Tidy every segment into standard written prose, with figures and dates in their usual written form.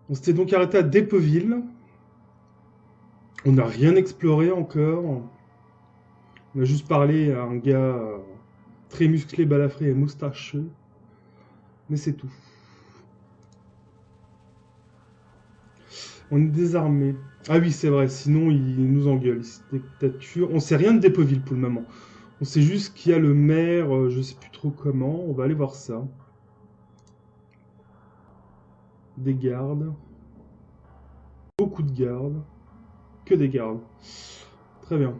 On s'était donc arrêté à Dépeville. On n'a rien exploré encore. On a juste parlé à un gars très musclé, balafré et moustacheux. Mais c'est tout. On est désarmé. Ah oui, c'est vrai, sinon il nous engueule. Dictature. On sait rien de Dépeville pour le moment. On sait juste qu'il y a le maire, je sais plus trop comment. On va aller voir ça. Des gardes. Beaucoup de gardes. Que des gardes. Très bien.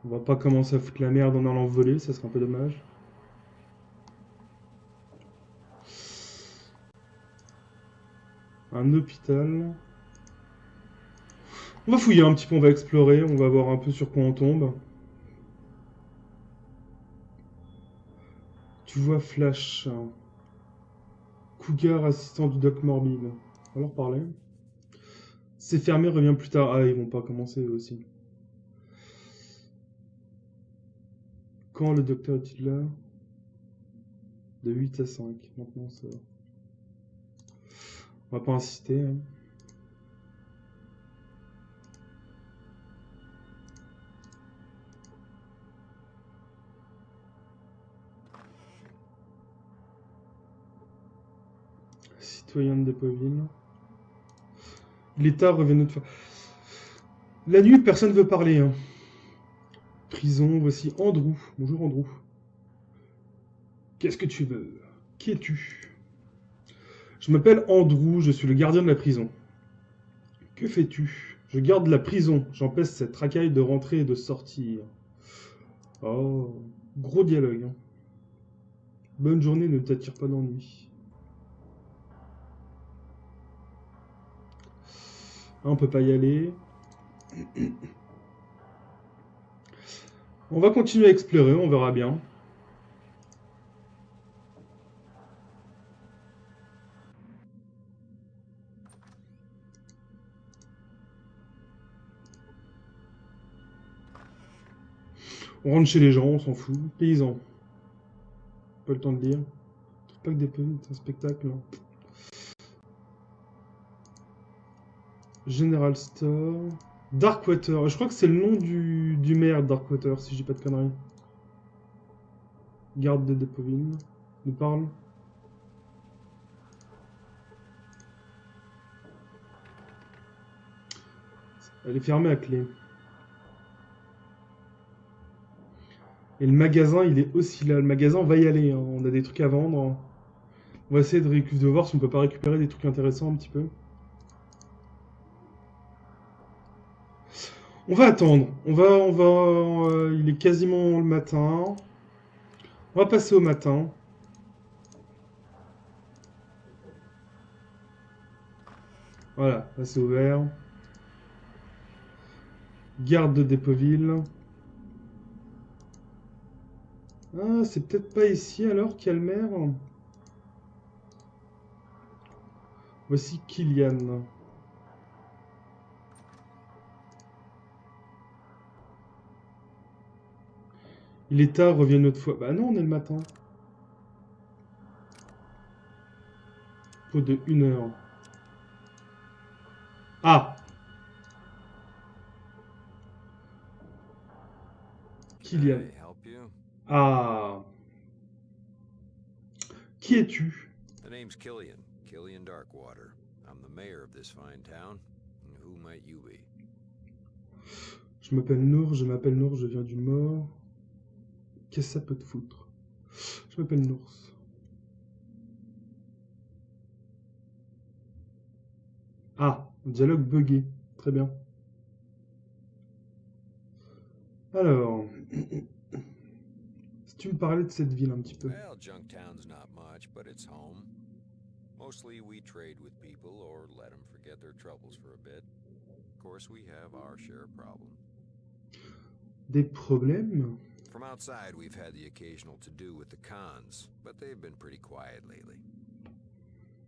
On va pas commencer à foutre la merde en allant voler, ça serait un peu dommage. Un hôpital. On va fouiller un petit peu, on va explorer, on va voir un peu sur quoi on tombe. Tu vois Flash. Cougar, assistant du Doc Morbide. On va leur parler. C'est fermé, reviens plus tard. Ah, ils vont pas commencer eux aussi. Quand le docteur est-il là? De 8 à 5. Maintenant, ça va. On va pas insister. Hein. Citoyen de Dépeville. L'État revient notre fois. La nuit, personne ne veut parler. Hein. Prison, voici Andrew. Bonjour Andrew. Qu'est-ce que tu veux? Qui es-tu? Je m'appelle Andrew, je suis le gardien de la prison. Que fais-tu? Je garde la prison, j'empêche cette racaille de rentrer et de sortir. Oh, gros dialogue. Hein. Bonne journée, ne t'attire pas d'ennui. Ah, on peut pas y aller. On va continuer à explorer, on verra bien. On rentre chez les gens, on s'en fout. Paysan. Pas le temps de lire. Pas que des peu, c'est un spectacle. Hein. General Store. Darkwater. Je crois que c'est le nom du maire Darkwater, si je dis pas de conneries. Garde de Dépeville. Nous parle. Elle est fermée à clé. Et le magasin, il est aussi là. Le magasin, on va y aller. Hein. On a des trucs à vendre. On va essayer de voir si on peut pas récupérer des trucs intéressants un petit peu. On va attendre. Il est quasiment le matin. On va passer au matin. Voilà, là c'est ouvert. Garde de Dépeville. Ah, c'est peut-être pas ici alors qu'il y a le maire. Voici Kylian. Il est tard, revient une autre fois. Bah non, on est le matin. Faut de 1 heure. Ah! Kylian. Ah! Qui es-tu? The name's Killian. Killian Darkwater. I'm the mayor of this fine town. Who might you be? Je m'appelle Nour, je viens du Mort. Qu'est-ce que ça peut te foutre? Je m'appelle Nours. Ah, dialogue buggé. Très bien. Alors, si tu me parlais de cette ville un petit peu. Well, Junktown's not much, but it's home. Mostly we trade with people or let them forget their troubles for a bit. Of course, we have our share of problems. Des problèmes? From outside, we've had the occasional to-do with the cons, but they've been pretty quiet lately.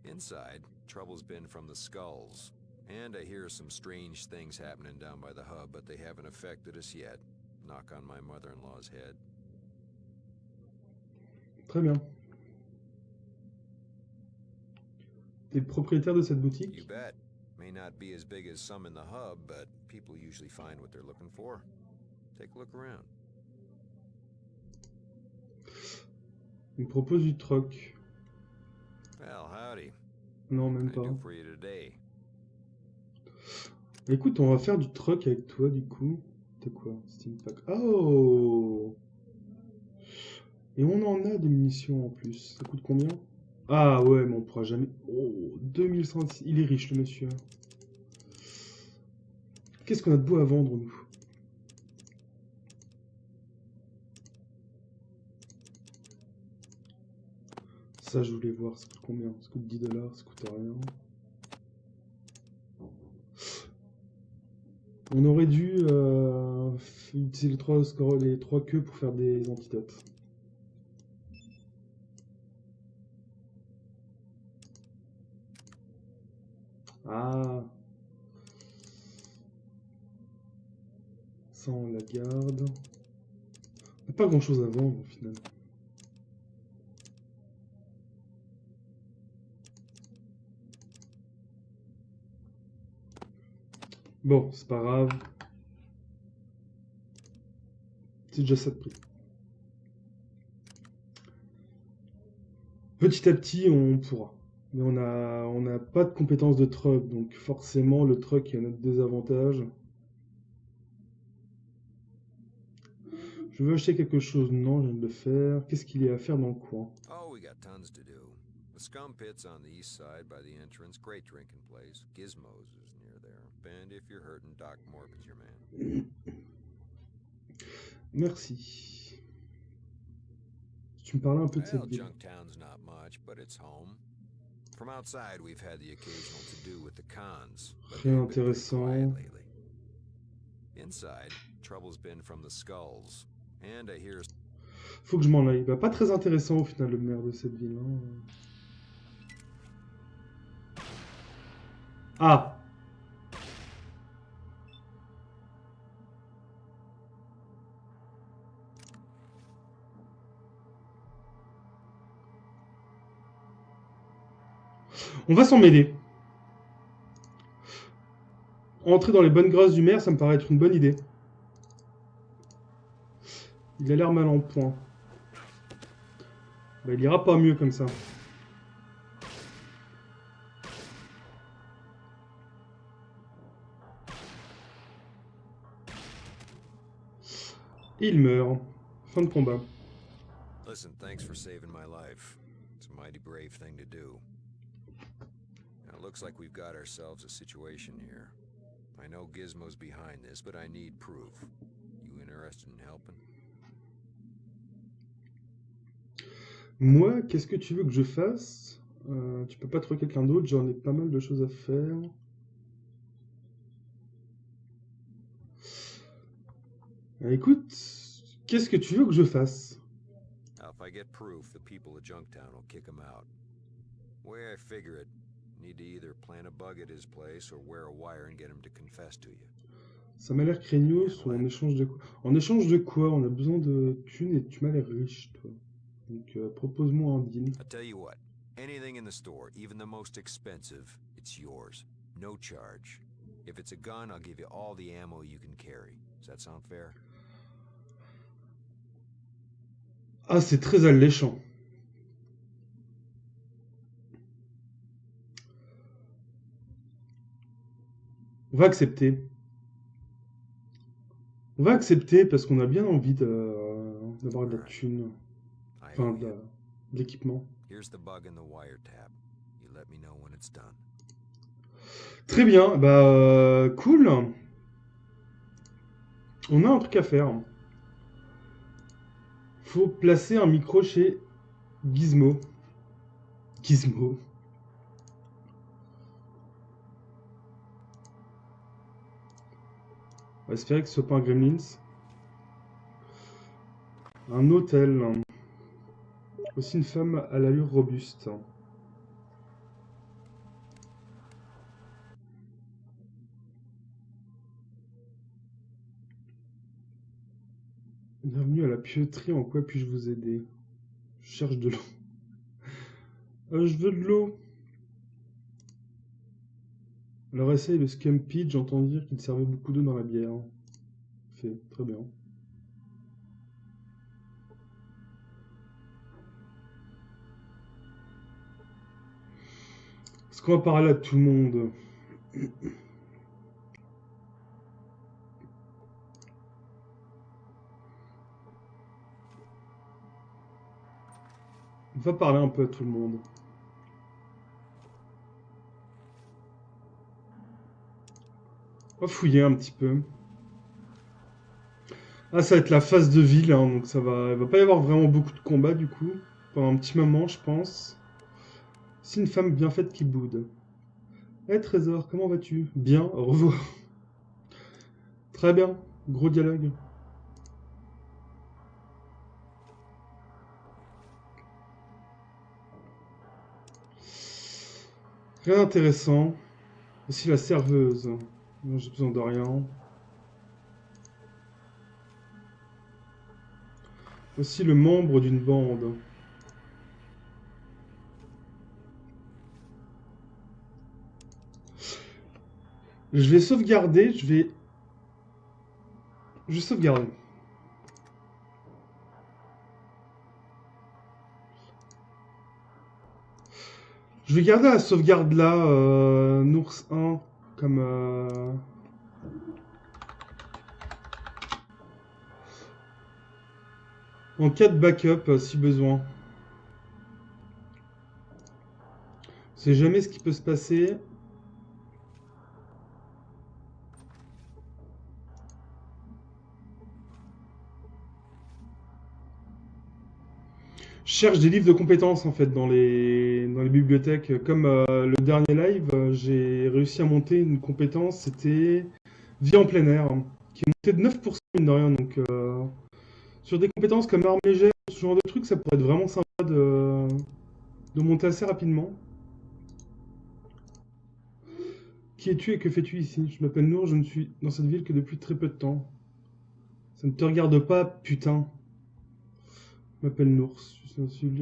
Inside, trouble's been from the skulls. And I hear some strange things happening down by the hub, but they haven't affected us yet. Knock on my mother-in-law's head. Très bien. T'es le propriétaire de cette You boutique? bet. May not be as big as some in the hub, but people usually find what they're looking for. Take a look around. Il me propose du troc. Well, howdy. Non, What même can I pas. do for you today? Écoute, on va faire du troc avec toi, du coup. T'as quoi? Steam Pack. Oh! Et on en a des munitions en plus. Ça coûte combien? Ah ouais, mais on pourra jamais... Oh, 2106. Il est riche, le monsieur. Qu'est-ce qu'on a de beau à vendre, nous? Ça, je voulais voir. Ça coûte combien? Ça coûte 10 $. Ça coûte rien. On aurait dû utiliser les trois queues pour faire des antidotes. Ah, ça on la garde. On n'a pas grand chose à vendre au final. Bon, c'est pas grave. C'est déjà ça de prix. Petit à petit, on pourra. Mais on n'a pas de compétences de truck, donc forcément le truck a notre désavantage. Je veux acheter quelque chose. Non, je viens de le faire. Qu'est-ce qu'il y a à faire dans le coin? Oh, we got tons to do. The Scum Pit's on the east side by the entrance. Great drinking place. Gizmo's is near there. And if you're hurting, Doc Morbid's your man. Merci. Tu me parlais un peu de cette Well, ville. Junktown's not much, but it's home. From outside, we've had the occasional to-do with the cons, but Rien they've been pretty intéressant. quiet lately. Inside, trouble's been from the skulls, and I hear Faut que je m'en aille. Bah, pas très intéressant au final le maire de cette ville. Hein. Ah! On va s'en mêler. Entrer dans les bonnes grâces du maire, ça me paraît être une bonne idée. Il a l'air mal en point. Bah, il ira pas mieux comme ça. Et il meurt. Fin de combat. Listen, thanks for saving my life. It's a mighty brave thing to do. Now, it looks like we've got ourselves a situation here. I know Gizmo's behind this, but I need proof. You interested in helping? Moi, qu'est-ce que tu veux que je fasse? Tu peux pas trouver quelqu'un d'autre, j'en ai pas mal de choses à faire. Écoute, qu'est-ce que tu veux que je fasse? Now, if I get proof, the people of Junktown will kick him out. The way I figure it, you need to either plant a bug at his place or wear a wire and get him to confess to you. Ça m'a l'air craignos ou en échange de quoi? En échange de quoi? On a besoin de thunes et tu m'as l'air riche, toi. Donc propose-moi un deal. I'll tell you what, anything in the store, even the most expensive, it's yours. No charge. If it's a gun, I'll give you all the ammo you can carry. Does that sound fair? Ah, c'est très alléchant. On va accepter. On va accepter parce qu'on a bien envie d'avoir de la thune. Enfin, de l'équipement. Here's the bug and the wiretap. You let me know when it's done. Très bien, bah cool. On a un truc à faire. Faut placer un micro chez Gizmo. Gizmo. On va espérer que ce soit pas un Gremlins. Un hôtel. Aussi une femme à l'allure robuste. Bienvenue à la pieuterie, en quoi puis-je vous aider? Je cherche de l'eau. Je veux de l'eau. Alors essaye le Scampit, j'entends dire qu'il servait beaucoup d'eau dans la bière. Fait, très bien. Est-ce qu'on va parler à tout le monde? On va parler un peu à tout le monde. On va fouiller un petit peu. Ah, ça va être la phase de ville, hein, donc ça va... Il va pas y avoir vraiment beaucoup de combats, du coup. Pendant un petit moment, je pense. C'est une femme bien faite qui boude. Eh, Trésor, comment vas-tu? Bien, au revoir. Très bien, gros dialogue. Rien d'intéressant. Aussi la serveuse. Non, j'ai besoin de rien. Aussi le membre d'une bande. Je vais sauvegarder, je vais sauvegarder. Je vais garder la sauvegarde là, Nours 1, comme... en cas de backup, si besoin. On sait jamais ce qui peut se passer. Je cherche des livres de compétences en fait dans les bibliothèques. Comme le dernier live, j'ai réussi à monter une compétence, c'était vie en plein air, hein, qui est montée de 9% mine de rien. Donc sur des compétences comme armes légères, ce genre de trucs, ça pourrait être vraiment sympa de monter assez rapidement. Qui es-tu et que fais-tu ici? Je m'appelle Nour, je ne suis dans cette ville que depuis très peu de temps. Ça ne te regarde pas, putain. Je m'appelle Nours, je suis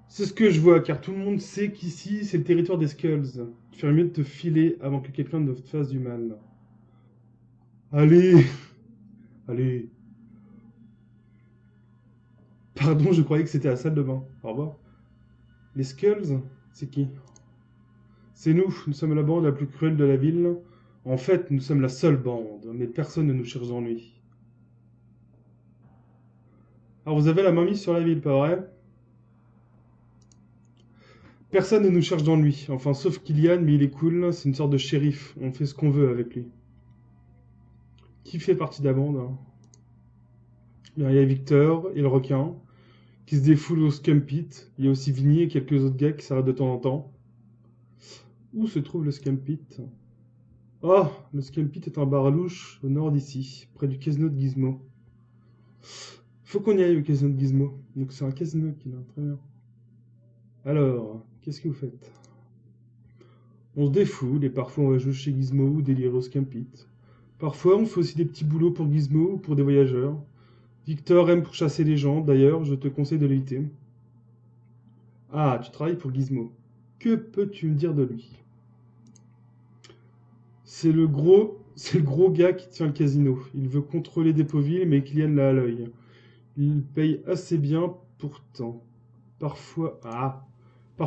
c'est ce que je vois, car tout le monde sait qu'ici, c'est le territoire des Skulls. Tu ferais mieux de te filer avant que quelqu'un ne te fasse du mal. Allez, allez. Pardon, je croyais que c'était la salle de bain. Au revoir. Les Skulls, c'est qui? C'est nous sommes la bande la plus cruelle de la ville. En fait, nous sommes la seule bande, mais personne ne nous cherche d'ennui. Alors vous avez la main mise sur la ville, pas vrai? Personne ne nous cherche d'ennui. Enfin, sauf Kylian, mais il est cool, c'est une sorte de shérif. On fait ce qu'on veut avec lui. Qui fait partie de la bande, hein? Bien, il y a Victor et le requin, qui se défoule au Scum Pit. Il y a aussi Vinny et quelques autres gars qui s'arrêtent de temps en temps. Où se trouve le Scum Pit? Ah, le Scum Pit est un bar à louche au nord d'ici, près du casino de Gizmo. Faut qu'on y aille au casino de Gizmo. Donc c'est un casino qui est là, très bien. Alors, qu'est-ce que vous faites? On se défoule et parfois on va jouer chez Gizmo ou délirer au Scum Pit. Parfois on fait aussi des petits boulots pour Gizmo ou pour des voyageurs. Victor aime pourchasser les gens, d'ailleurs, je te conseille de l'éviter. Ah, tu travailles pour Gizmo. Que peux-tu me dire de lui? C'est le gros gars qui tient le casino. Il veut contrôler Dépoville, mais Kylian l'a à l'œil. Il paye assez bien pourtant. Parfois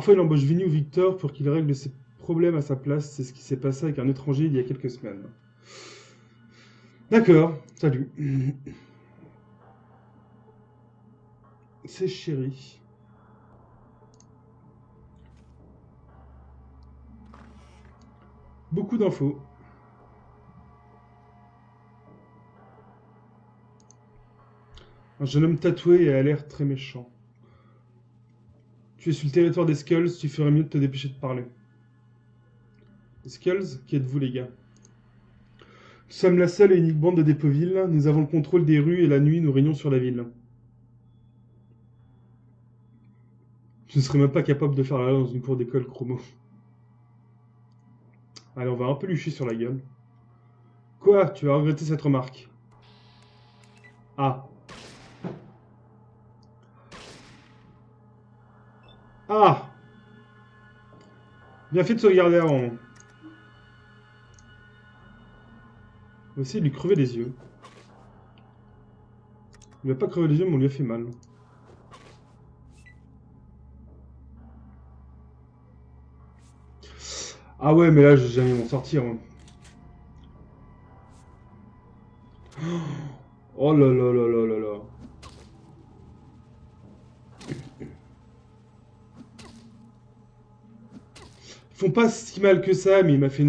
il embauche Vinny ou Victor pour qu'il règle ses problèmes à sa place. C'est ce qui s'est passé avec un étranger il y a quelques semaines. D'accord, salut. C'est chéri. Beaucoup d'infos. Un jeune homme tatoué et a l'air très méchant. Tu es sur le territoire des Skulls, tu ferais mieux de te dépêcher de parler. Les Skulls, qui êtes-vous les gars? Nous sommes la seule et unique bande de Dépoville, nous avons le contrôle des rues et la nuit nous régnons sur la ville. Je ne serais même pas capable de faire la loi dans une cour d'école chromo. Allez, on va un peu lui chier sur la gueule. Quoi? Tu vas regretter cette remarque. Ah. Ah. Bien fait de sauvegarder avant. On va essayer de lui crever les yeux. Il va pas crever les yeux, mais on lui a fait mal. Ah ouais, mais là, je vais jamais m'en sortir. Hein. Oh là là là là là là. Ils font pas si mal que ça, mais il m'a fait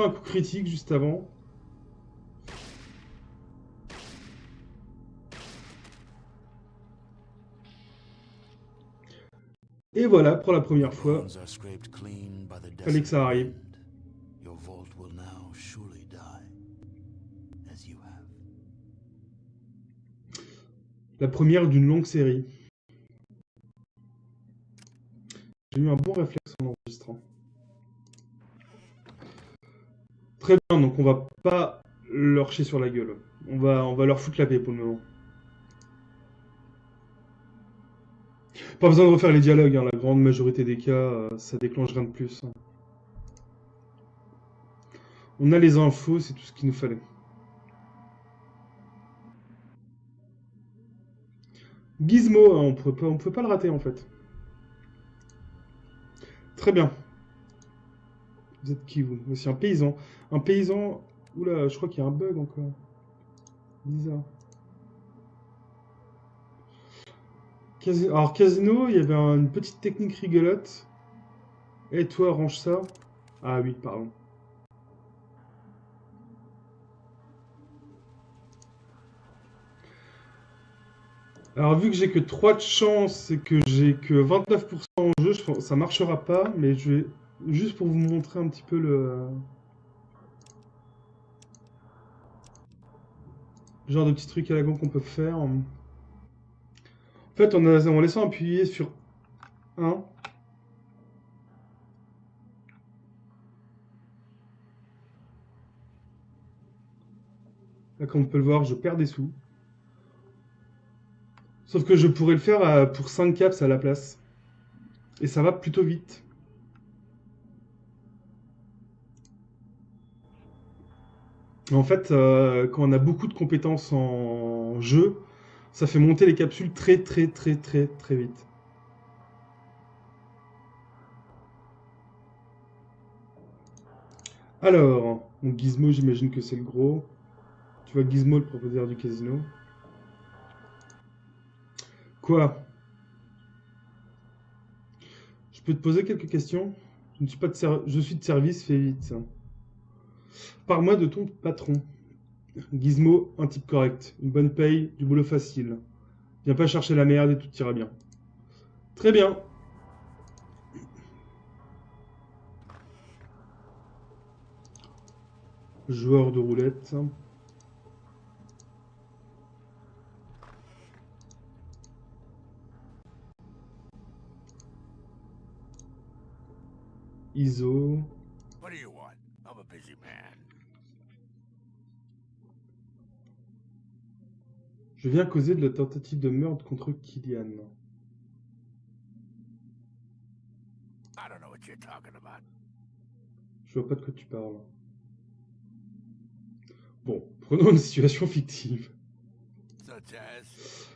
un coup critique juste avant. Et voilà, pour la première fois, fallait que ça arrive. La première d'une longue série. J'ai eu un bon réflexe en enregistrant. Très bien, donc on va pas leur chier sur la gueule. On va leur foutre la paix pour le moment. Pas besoin de refaire les dialogues, hein, la grande majorité des cas, ça déclenche rien de plus. Hein. On a les infos, c'est tout ce qu'il nous fallait. Gizmo, hein, on peut pas le rater en fait. Très bien. Vous êtes qui vous? C'est un paysan. Un paysan... Oula, je crois qu'il y a un bug encore. Bizarre. Alors, Casino, il y avait une petite technique rigolote. Et toi, range ça. Ah oui, pardon. Alors, vu que j'ai que 3 de chance et que j'ai que 29% en jeu, ça marchera pas. Mais je vais... Juste pour vous montrer un petit peu le genre de petits trucs à la con qu'on peut faire. En fait, en laissant appuyer sur 1, là, comme on peut le voir, je perds des sous. Sauf que je pourrais le faire pour 5 caps à la place. Et ça va plutôt vite. En fait, quand on a beaucoup de compétences en jeu, ça fait monter les capsules très très très très très vite. Alors, donc Gizmo, j'imagine que c'est le gros. Tu vois Gizmo, le propriétaire du casino. Quoi? Je peux te poser quelques questions? Je ne suis pas je suis de service, fais vite. Parle-moi de ton patron. Gizmo, un type correct, une bonne paye, du boulot facile. Viens pas chercher la merde et tout ira bien. Très bien. Joueur de roulette. ISO. What do you want? I'm a busy man. Je viens causer de la tentative de meurtre contre Kylian. I don't know what you're talking about. Je vois pas de quoi tu parles. Bon, prenons une situation fictive. Such as...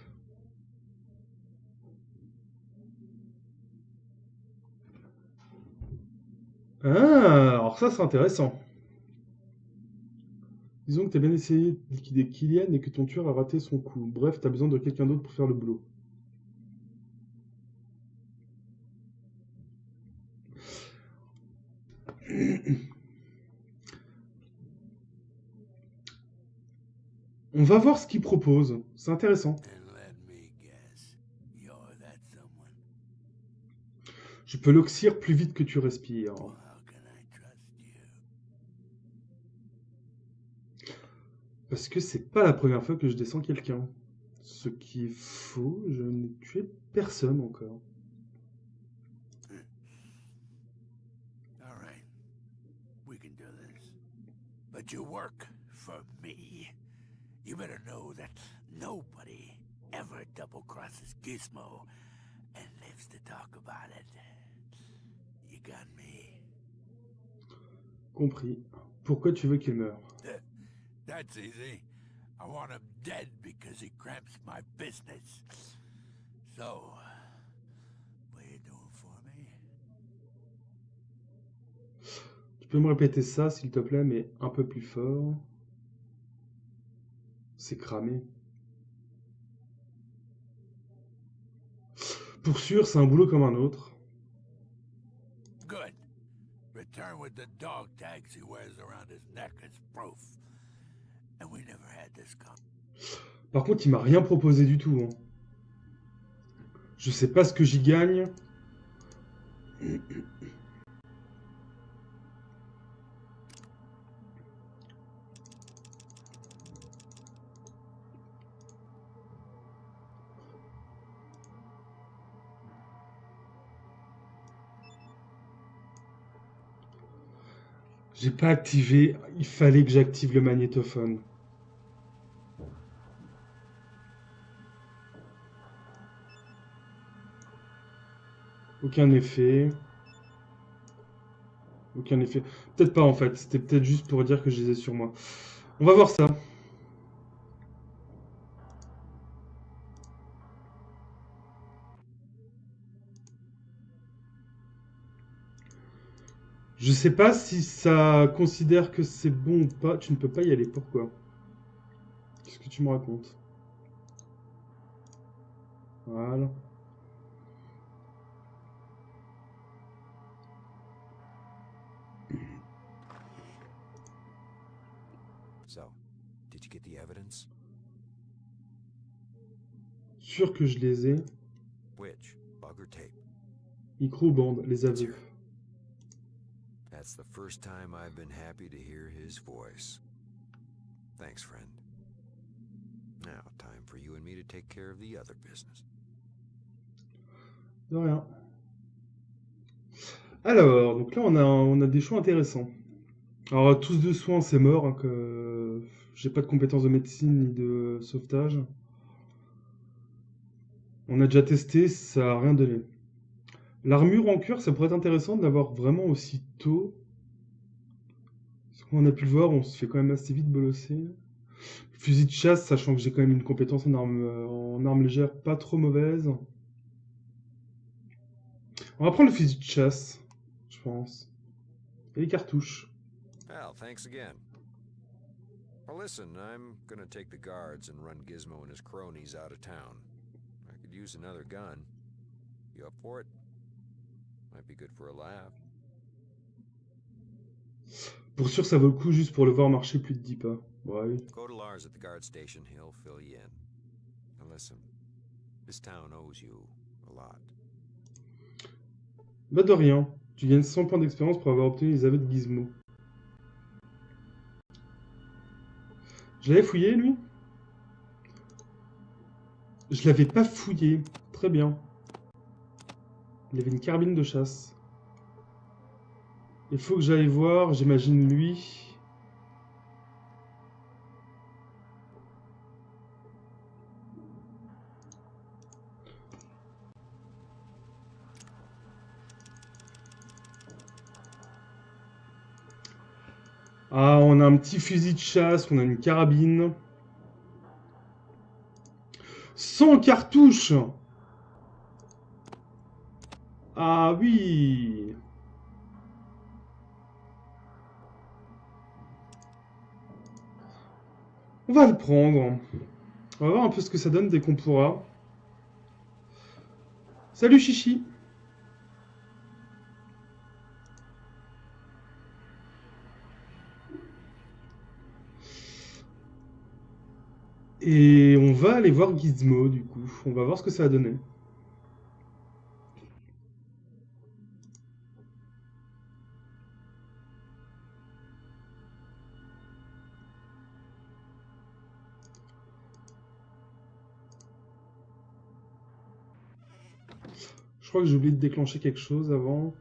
Ah, alors ça c'est intéressant. Disons que t'as bien essayé de liquider Kylian et que ton tueur a raté son coup. Bref, t'as besoin de quelqu'un d'autre pour faire le boulot. On va voir ce qu'il propose. C'est intéressant. And let me guess, you're that someone. Je peux l'oxyre plus vite que tu respires. How can I trust you? Parce que c'est pas la première fois que je descends quelqu'un. Ce qui est faux, je n'ai tué personne encore. All right, we can do this. But you work for me. You better know that nobody ever double-crosses Gizmo and lives to talk about it. You got me? Compris. Pourquoi tu veux qu'il meure? That's easy. I want him dead because he cramps my business. So, what are you doing for me? Tu peux me répéter ça, s'il te plaît, mais un peu plus fort. C'est cramé. Pour sûr, c'est un boulot comme un autre. Good. Return with the dog tags he wears around his neck as proof. And we never had this come. Par contre, il m'a rien proposé du tout. Hein. Je sais pas ce que j'y gagne. J'ai pas activé. Il fallait que j'active le magnétophone. Aucun effet. Aucun effet. Peut-être pas en fait. C'était peut-être juste pour dire que je les ai sur moi. On va voir ça. Je sais pas si ça considère que c'est bon ou pas. Tu ne peux pas y aller. Pourquoi? Qu'est-ce que tu me racontes? Voilà. So, did you get the evidence? Sûr que je les ai. Which? Bug or tape? Micro ou bande, les Let's aveux. hear it. That's the first time I've been happy to hear his voice. Thanks, friend. Now, time for you and me to take care of the other business. De rien. Alors, donc là, on a des choix intéressants. Alors, tous de soins, c'est mort. Hein, que j'ai pas de compétences de médecine ni de sauvetage. On a déjà testé, ça a rien donné. L'armure en cuir, ça pourrait être intéressant de l'avoir vraiment aussi tôt. Parce qu'on a pu le voir, on se fait quand même assez vite bolosser. Fusil de chasse, sachant que j'ai quand même une compétence en arme légère pas trop mauvaise. On va prendre le fusil de chasse, je pense. Et les cartouches. Well, thanks again. Well, listen, I'm gonna take the guards and run Gizmo and his cronies out of town. I could use another gun. You up for it? Might be good for a laugh. Pour sûr, ça vaut le coup juste pour le voir marcher plus de 10 pas. Ouais. Go to Lars at the guard station. He'll fill you in. And listen, this town owes you a lot. Bah de rien. Tu gagnes 100 points d'expérience pour avoir obtenu les aveux de Gizmo. Je l'avais fouillé, lui? Je l'avais pas fouillé. Très bien. Il avait une carabine de chasse. Il faut que j'aille voir, j'imagine, lui. Ah, on a un petit fusil de chasse, on a une carabine. 100 cartouches! Ah oui! On va le prendre. On va voir un peu ce que ça donne dès qu'on pourra. Salut Chichi! Et on va aller voir Gizmo du coup. On va voir ce que ça a donné. Je crois que j'ai oublié de déclencher quelque chose avant.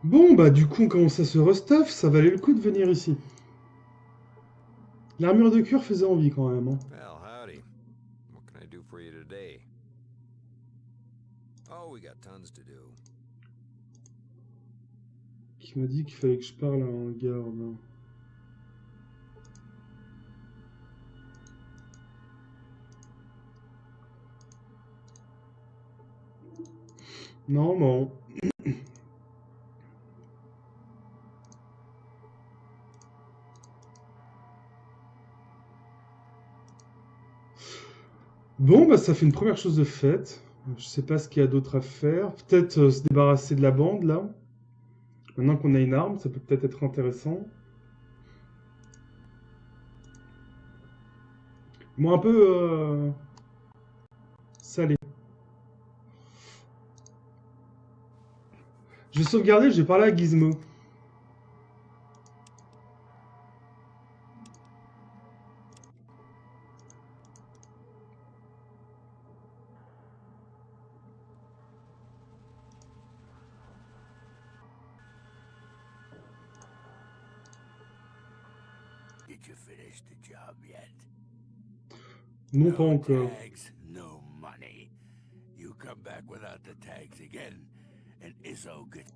Bon, bah du coup, on commence à se restuff, ça valait le coup de venir ici. L'armure de cuir faisait envie quand même. Hein. Well, howdy. What can I do for you today? Oh, we got tons to do. Qui m'a dit qu'il fallait que je parle à un garde. Non, bon. Bon, bah ça fait une première chose de faite. Je sais pas ce qu'il y a d'autre à faire. Peut-être se débarrasser de la bande, là. Maintenant qu'on a une arme, ça peut peut-être être intéressant. Moi, un peu salé. Je vais sauvegarder, je vais parler à Gizmo. Did you finish the job yet? Non, pas encore. Tags, no money. You come back without the tags again, and Izzo gets...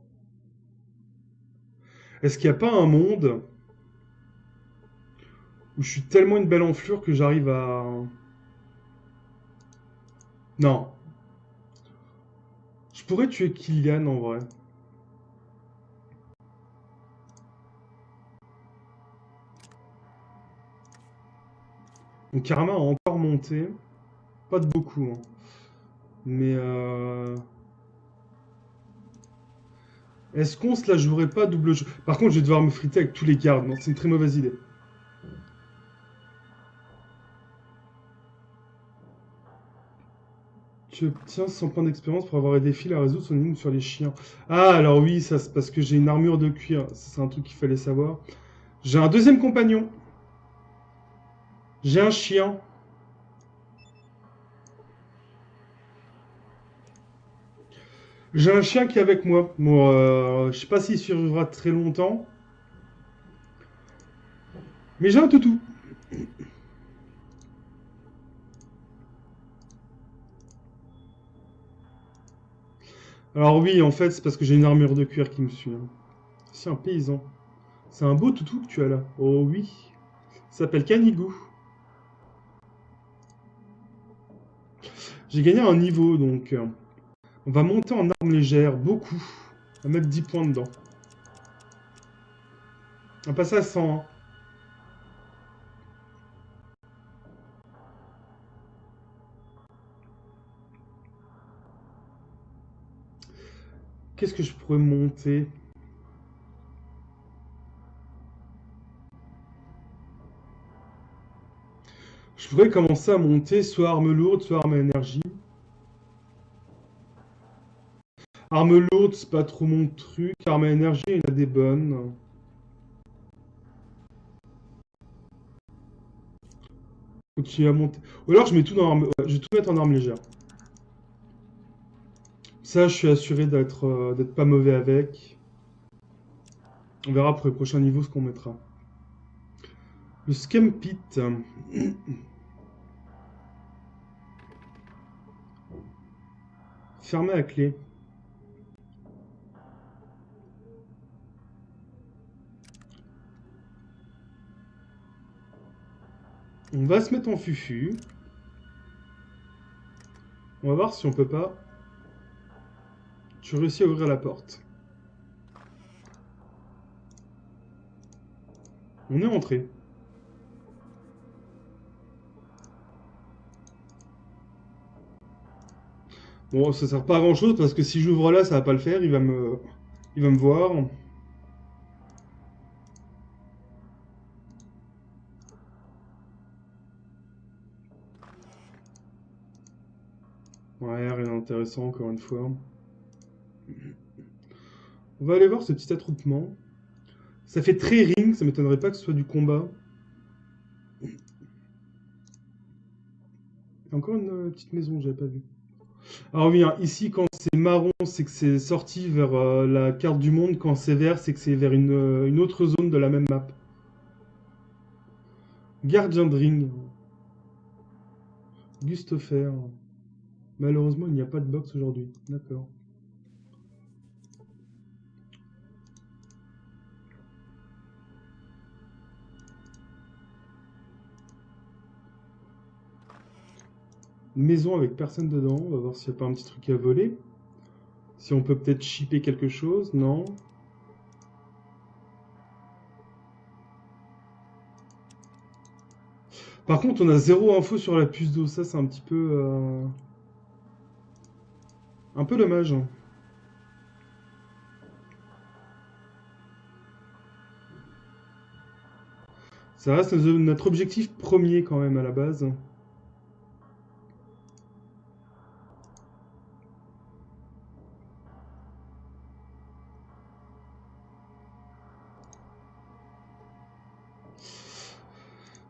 Est-ce qu'il n'y a pas un monde où je suis tellement une belle enflure que j'arrive à... Non. Je pourrais tuer Killian en vrai. Mon karma a encore monté. Pas de beaucoup. Hein. Mais est-ce qu'on se la jouerait pas double jeu? Par contre, je vais devoir me friter avec tous les gardes. Non, c'est une très mauvaise idée. Tu obtiens 100 points d'expérience pour avoir aidé Phil à résoudre son énigme sur les chiens. Ah, alors oui, ça c'est parce que j'ai une armure de cuir. C'est un truc qu'il fallait savoir. J'ai un deuxième compagnon. J'ai un chien. J'ai un chien qui est avec moi. Bon, je sais pas s'il survivra très longtemps. Mais j'ai un toutou. Alors oui, en fait, c'est parce que j'ai une armure de cuir qui me suit. Hein. C'est un paysan. C'est un beau toutou que tu as là. Oh oui. Il s'appelle Canigou. J'ai gagné un niveau, donc on va monter en arme légère, beaucoup. On va mettre 10 points dedans. On va passer à 100. Hein. Qu'est-ce que je pourrais monter? Je pourrais commencer à monter soit arme lourde, soit arme à énergie. Arme lourde, c'est pas trop mon truc. Arme à énergie, il y en a des bonnes. Continuer à monter. Ou alors je mets tout dans arme... ouais, je vais tout mettre en arme légère. Ça, je suis assuré d'être pas mauvais avec. On verra pour les prochains niveaux ce qu'on mettra. Le Scam Pit. Fermé à clé. On va se mettre en fufu. On va voir si on peut pas. Tu réussis à ouvrir la porte. On est entré. Bon, ça sert pas à grand chose parce que si j'ouvre là, ça va pas le faire. Il va me voir. Ouais, rien d'intéressant encore une fois. On va aller voir ce petit attroupement. Ça fait très ring, ça m'étonnerait pas que ce soit du combat. Encore une petite maison, j'avais pas vu. Alors oui, hein, ici quand c'est marron, c'est que c'est sorti vers la carte du monde. Quand c'est vert, c'est que c'est vers une autre zone de la même map. Gardien de ring. Gustofer. Malheureusement, il n'y a pas de box aujourd'hui. D'accord. Maison avec personne dedans. On va voir s'il n'y a pas un petit truc à voler. Si on peut peut-être shipper quelque chose. Non. Par contre, on a zéro info sur la puce d'eau. Ça, c'est un petit peu... un peu dommage. Ça reste notre objectif premier quand même à la base.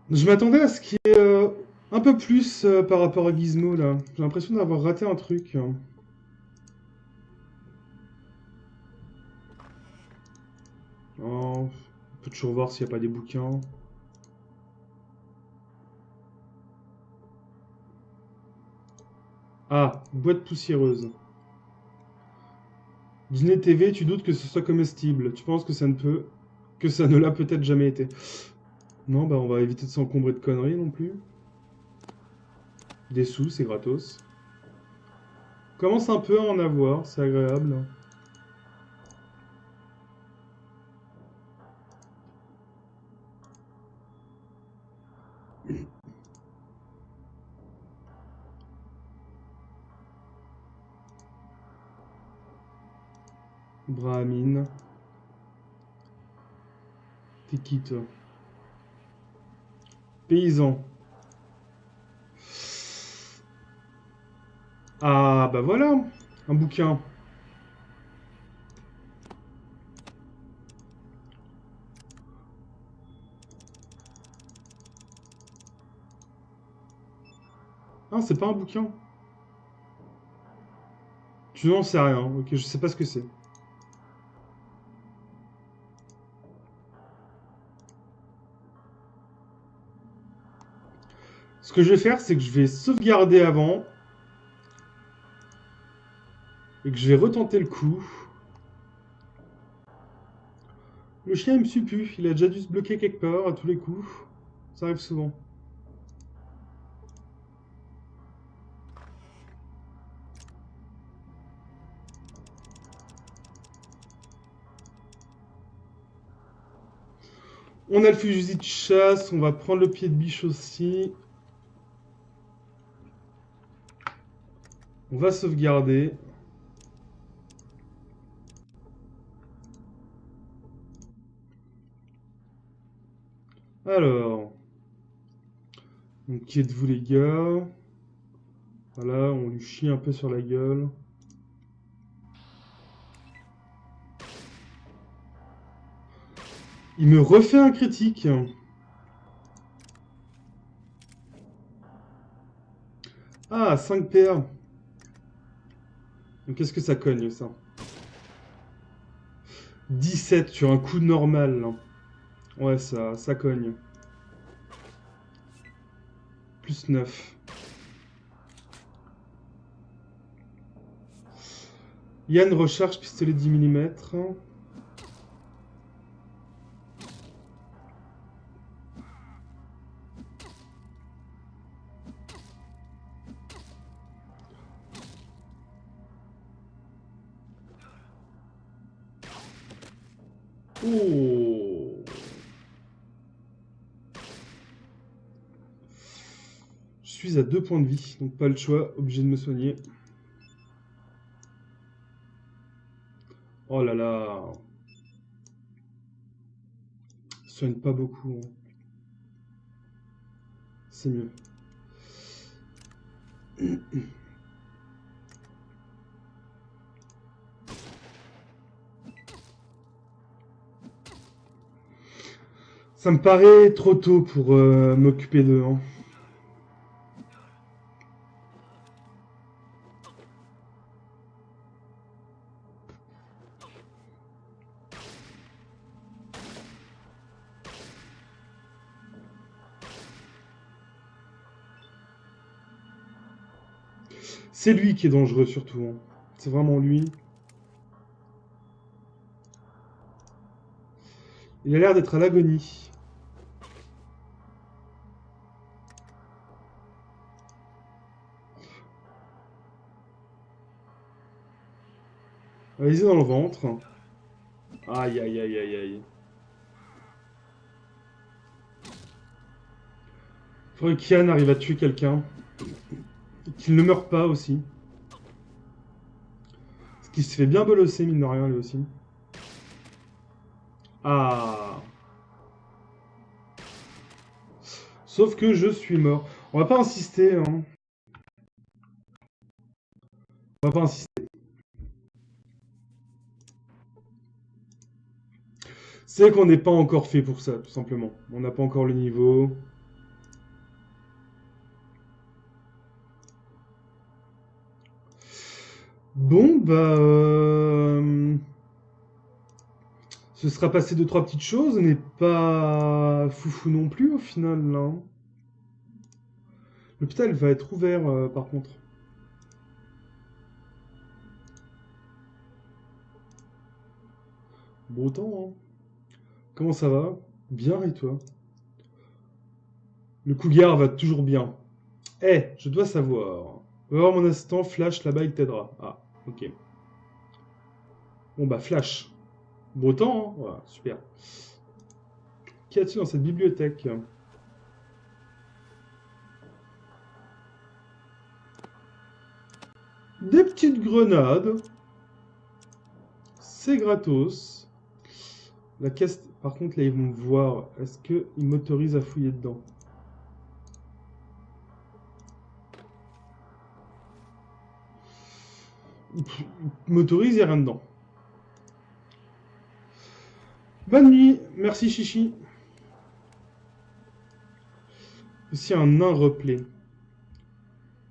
Je m'attendais à ce qu'il y ait un peu plus par rapport à Gizmo là. J'ai l'impression d'avoir raté un truc. Oh, on peut toujours voir s'il n'y a pas des bouquins. Ah, boîte poussiéreuse. Dîner TV, tu doutes que ce soit comestible. Tu penses que ça ne peut... que ça ne l'a peut-être jamais été. Non, bah on va éviter de s'encombrer de conneries non plus. Des sous, c'est gratos. Commence un peu à en avoir, c'est agréable. Brahmin. T'es qui toi? Paysan. Ah bah voilà, un bouquin. Ah, c'est pas un bouquin. Tu n'en sais rien, ok, je sais pas ce que c'est. Ce que je vais faire, c'est que je vais sauvegarder avant. Et que je vais retenter le coup. Le chien, il me suit plus. Il a déjà dû se bloquer quelque part à tous les coups. Ça arrive souvent. On a le fusil de chasse. On va prendre le pied de biche aussi. On va sauvegarder. Alors. Donc, qui êtes-vous les gars? Voilà, on lui chie un peu sur la gueule. Il me refait un critique. Ah, 5 PA. Donc qu'est-ce que ça cogne ça? 17 sur un coup normal. Ouais, ça cogne. Plus 9. Yann recharge pistolet 10 mm. Oh. Je suis à 2 points de vie, donc pas le choix, obligé de me soigner. Oh là là. Soigne pas beaucoup. C'est mieux. Ça me paraît trop tôt pour m'occuper d'eux. Hein. C'est lui qui est dangereux, surtout. Hein. C'est vraiment lui. Il a l'air d'être à l'agonie. Allez-y dans le ventre. Aïe, aïe, aïe, aïe, aïe. Faudrait qu'Yann arrive à tuer quelqu'un. Qu'il ne meure pas aussi. Parce qu'il se fait bien bolosser, mine de rien, lui aussi. Ah. Sauf que je suis mort. On va pas insister, hein. On va pas insister. C'est qu'on n'est pas encore fait pour ça, tout simplement. On n'a pas encore le niveau. Bon, bah... Ce sera passé 2-3 petites choses, mais pas foufou non plus, au final, là. L'hôpital va être ouvert, par contre. Beau temps, hein. Comment ça va? Bien, et toi? Le cougar va toujours bien. Eh, je dois savoir. Va voir mon assistant, Flash, là-bas, il t'aidera. Ah, ok. Bon, bah, Flash. Beau temps, hein? Voilà, super. Qu'y a-t-il dans cette bibliothèque? Des petites grenades. C'est gratos. La caisse... Par contre, là, ils vont me voir. Est-ce qu'ils m'autorisent à fouiller dedans? Ils m'autorisent, il n'y a rien dedans. Bonne nuit. Merci, Chichi. Aussi un nain replay.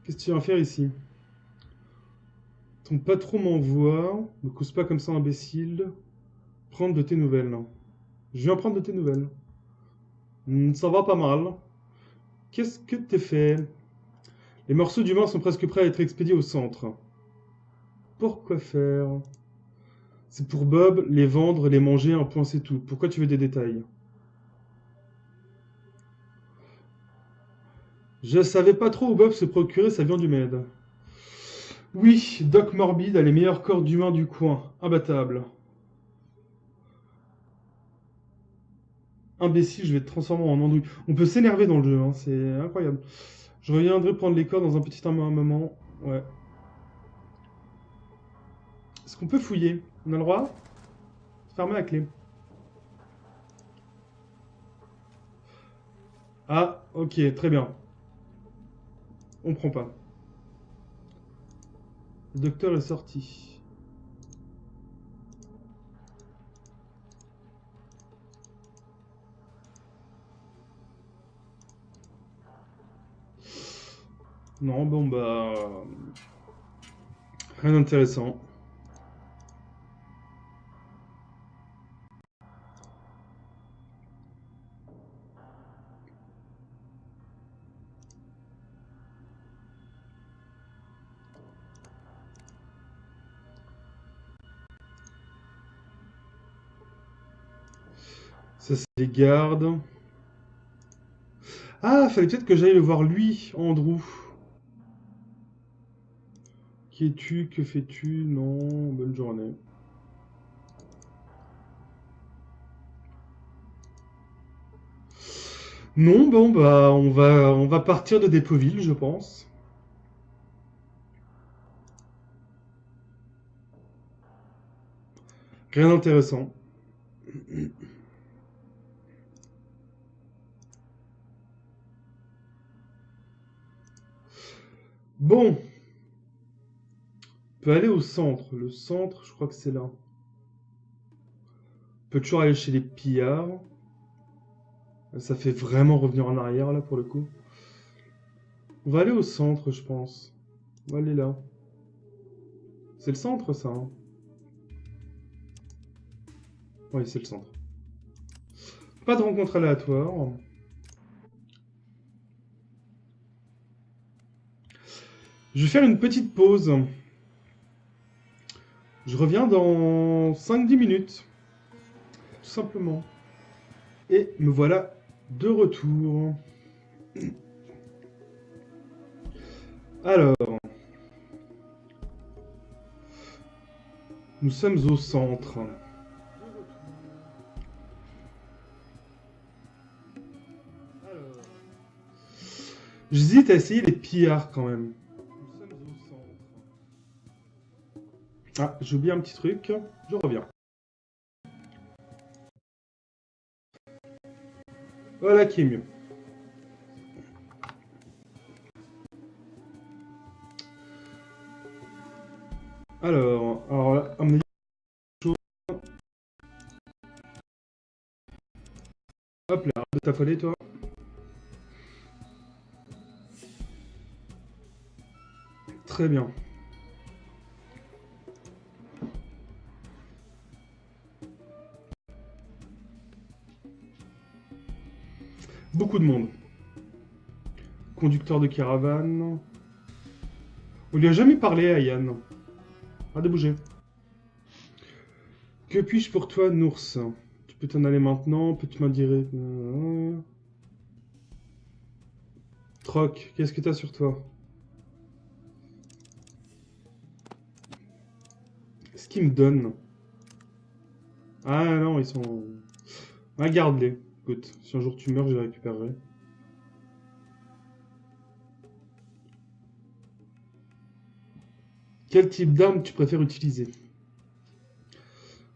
Qu'est-ce que tu viens faire ici? Ton patron m'envoie. Ne cause pas comme ça, imbécile. Prendre de tes nouvelles. Je viens prendre de tes nouvelles. Ça va pas mal. Qu'est-ce que t'es fait? Les morceaux d'humain sont presque prêts à être expédiés au centre. Pourquoi faire? C'est pour Bob, les vendre, les manger, un point c'est tout. Pourquoi tu veux des détails? Je savais pas trop où Bob se procurait sa viande humaine. Oui, Doc Morbide a les meilleurs corps d'humains du coin. Imbattable. Imbécile, je vais te transformer en andouille. On peut s'énerver dans le jeu, hein, c'est incroyable. Je reviendrai prendre les corps dans un petit moment. Ouais. Est-ce qu'on peut fouiller? On a le droit? Fermer la clé. Ah, ok, très bien. On prend pas. Le docteur est sorti. Non, bon bah... Rien d'intéressant. Ça, c'est les gardes. Ah, fallait peut-être que j'aille le voir lui, Andrew. Qui es-tu? Que fais-tu? Non, bonne journée. Non, bon, bah, on va partir de Dépoville, je pense. Rien d'intéressant. Bon. On peut aller au centre. Le centre, je crois que c'est là. On peut toujours aller chez les pillards. Ça fait vraiment revenir en arrière, là, pour le coup. On va aller au centre, je pense. On va aller là. C'est le centre, ça, hein? Oui, c'est le centre. Pas de rencontre aléatoire. Je vais faire une petite pause. Je reviens dans 5-10 minutes. Tout simplement. Et me voilà de retour. Alors, nous sommes au centre. Alors, j'hésite à essayer les pillards quand même. Nous sommes au centre. Ah, j'ai oublié un petit truc. Je reviens. Voilà qui est mieux. Alors là, à mon avis, hop là, arrête de t'affoler toi. Très bien. Beaucoup de monde. Conducteur de caravane. On lui a jamais parlé à Yann. Arrête de bouger. Que puis-je pour toi, Nours? Tu peux t'en aller maintenant, peux-tu m'indirer... Troc, qu'est-ce que t'as sur toi? Qu'est-ce qu'ils me donnent? Ah non, ils sont... Ah, garde-les. Écoute, si un jour tu meurs, je les récupérerai. Quel type d'arme tu préfères utiliser?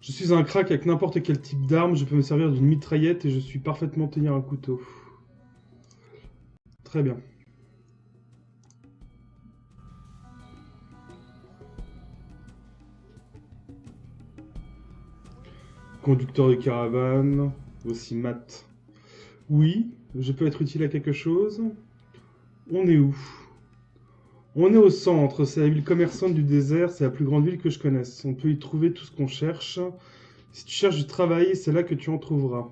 Je suis un crack avec n'importe quel type d'arme, je peux me servir d'une mitraillette et je suis parfaitement tenir un couteau. Très bien. Conducteur de caravane, aussi mat. Oui, je peux être utile à quelque chose. On est où? On est au centre, c'est la ville commerçante du désert, c'est la plus grande ville que je connaisse. On peut y trouver tout ce qu'on cherche. Si tu cherches du travail, c'est là que tu en trouveras.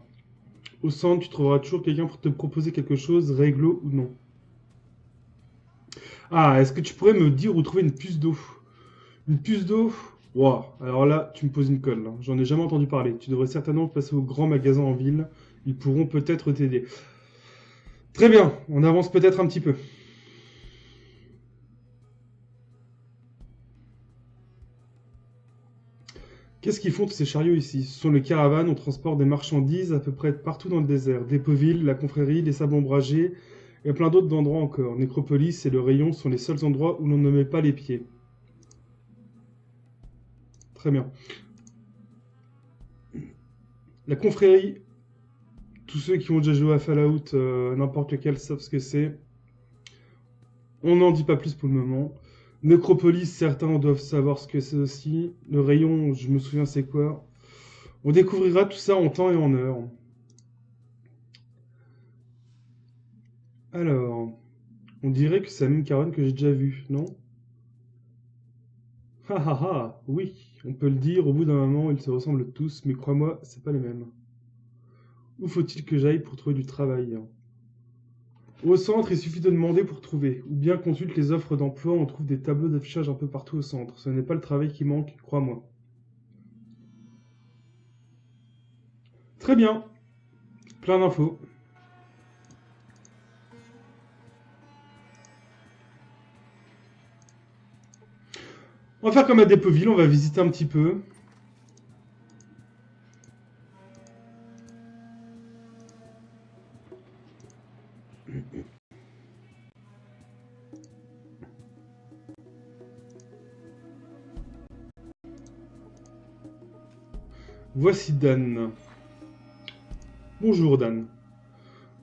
Au centre, tu trouveras toujours quelqu'un pour te proposer quelque chose, réglo ou non. Ah, est-ce que tu pourrais me dire où trouver une puce d'eau? Une puce d'eau? Waouh, alors là, tu me poses une colle. J'en ai jamais entendu parler. Tu devrais certainement passer au grand magasin en ville. Ils pourront peut-être t'aider. Très bien, on avance peut-être un petit peu. Qu'est-ce qu'ils font tous ces chariots ici? Ce sont les caravanes, on transporte des marchandises à peu près partout dans le désert. Dépôtville, la confrérie, les sables ombragés et plein d'autres endroits encore. Nécropolis et le rayon sont les seuls endroits où l'on ne met pas les pieds. Très bien. La confrérie, tous ceux qui ont déjà joué à Fallout, n'importe lequel, savent ce que c'est. On n'en dit pas plus pour le moment. Nécropolis, certains doivent savoir ce que c'est aussi. Le rayon, je me souviens c'est quoi. On découvrira tout ça en temps et en heure. Alors, on dirait que c'est la même caravane que j'ai déjà vue, non? Ah ah ah, oui, on peut le dire, au bout d'un moment, ils se ressemblent tous, mais crois-moi, c'est pas les mêmes. Où faut-il que j'aille pour trouver du travail? Au centre, il suffit de demander pour trouver, ou bien consulte les offres d'emploi, on trouve des tableaux d'affichage un peu partout au centre. Ce n'est pas le travail qui manque, crois-moi. Très bien, plein d'infos. On va faire comme à Dépôtville, on va visiter un petit peu. Voici Dan. Bonjour Dan.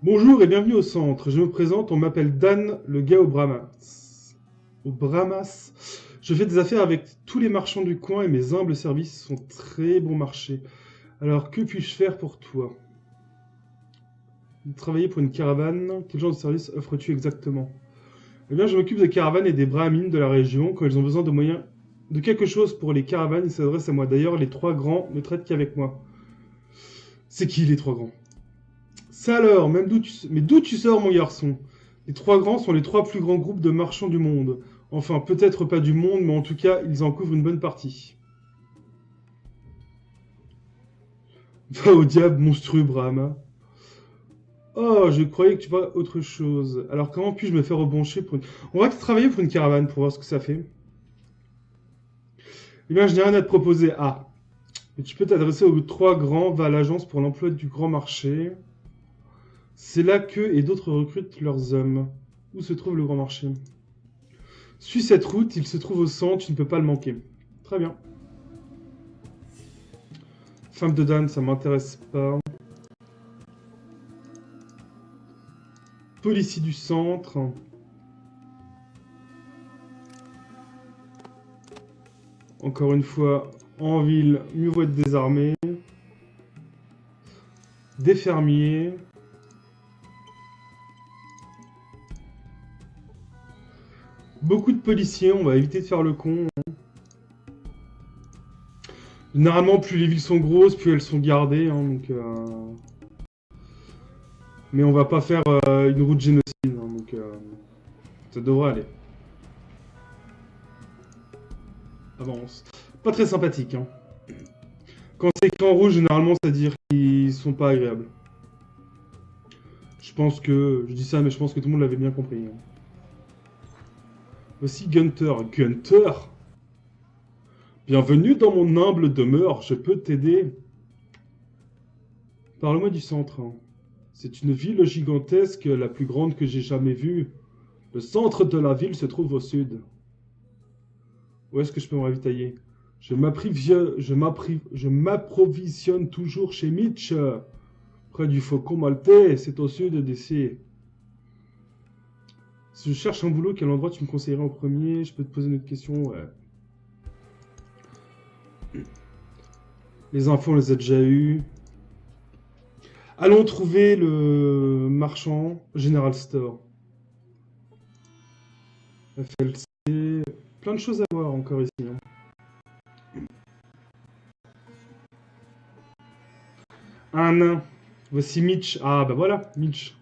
Bonjour et bienvenue au centre. Je me présente, on m'appelle Dan, le gars au Brahmas. Au Brahmas. Je fais des affaires avec tous les marchands du coin et mes humbles services sont très bon marché. Alors, que puis-je faire pour toi? Travailler pour une caravane, quel genre de service offres-tu exactement? Eh bien, je m'occupe des caravanes et des brahmines de la région. Quand ils ont besoin de moyens de quelque chose pour les caravanes, ils s'adressent à moi. D'ailleurs, les trois grands ne traitent qu'avec moi. C'est qui les trois grands? Ça alors, mais d'où tu sors, mon garçon? Les trois grands sont les trois plus grands groupes de marchands du monde. Enfin, peut-être pas du monde, mais en tout cas, ils en couvrent une bonne partie. Va au diable, monstrueux Brahma. Oh, je croyais que tu vois autre chose. Alors, comment puis-je me faire rebrancher pour une... On va travailler pour une caravane pour voir ce que ça fait. Eh bien, je n'ai rien à te proposer. Ah, mais tu peux t'adresser aux trois grands, va à l'agence pour l'emploi du grand marché. C'est là qu'eux et d'autres recrutent leurs hommes. Où se trouve le grand marché? Suis cette route, il se trouve au centre, tu ne peux pas le manquer. Très bien. Femme de Dan, ça m'intéresse pas. Policier du centre. Encore une fois, en ville, mieux vaut être désarmé. Des fermiers. Beaucoup de policiers, on va éviter de faire le con. Généralement, plus les villes sont grosses, plus elles sont gardées. Hein, donc, mais on va pas faire une route génocide. Hein, donc, ça devrait aller. Avance. Pas très sympathique. Hein. Quand c'est écrit en rouge, généralement, ça veut dire qu'ils sont pas agréables. Je pense que... Je dis ça, mais je pense que tout le monde l'avait bien compris. Hein. Voici Gunther. Gunther? Bienvenue dans mon humble demeure, je peux t'aider. Parle-moi du centre. C'est une ville gigantesque, la plus grande que j'ai jamais vue. Le centre de la ville se trouve au sud. Où est-ce que je peux me ravitailler? Je m'approvisionne toujours chez Mitch, près du Faucon Maltais, c'est au sud d'ici. Si je cherche un boulot, quel endroit tu me conseillerais en premier? Je peux te poser une autre question? Ouais. Les infos, on les a déjà eues. Allons trouver le marchand General Store. FLC. Plein de choses à voir encore ici. Hein. Un nain. Voici Mitch. Ah bah voilà, Mitch.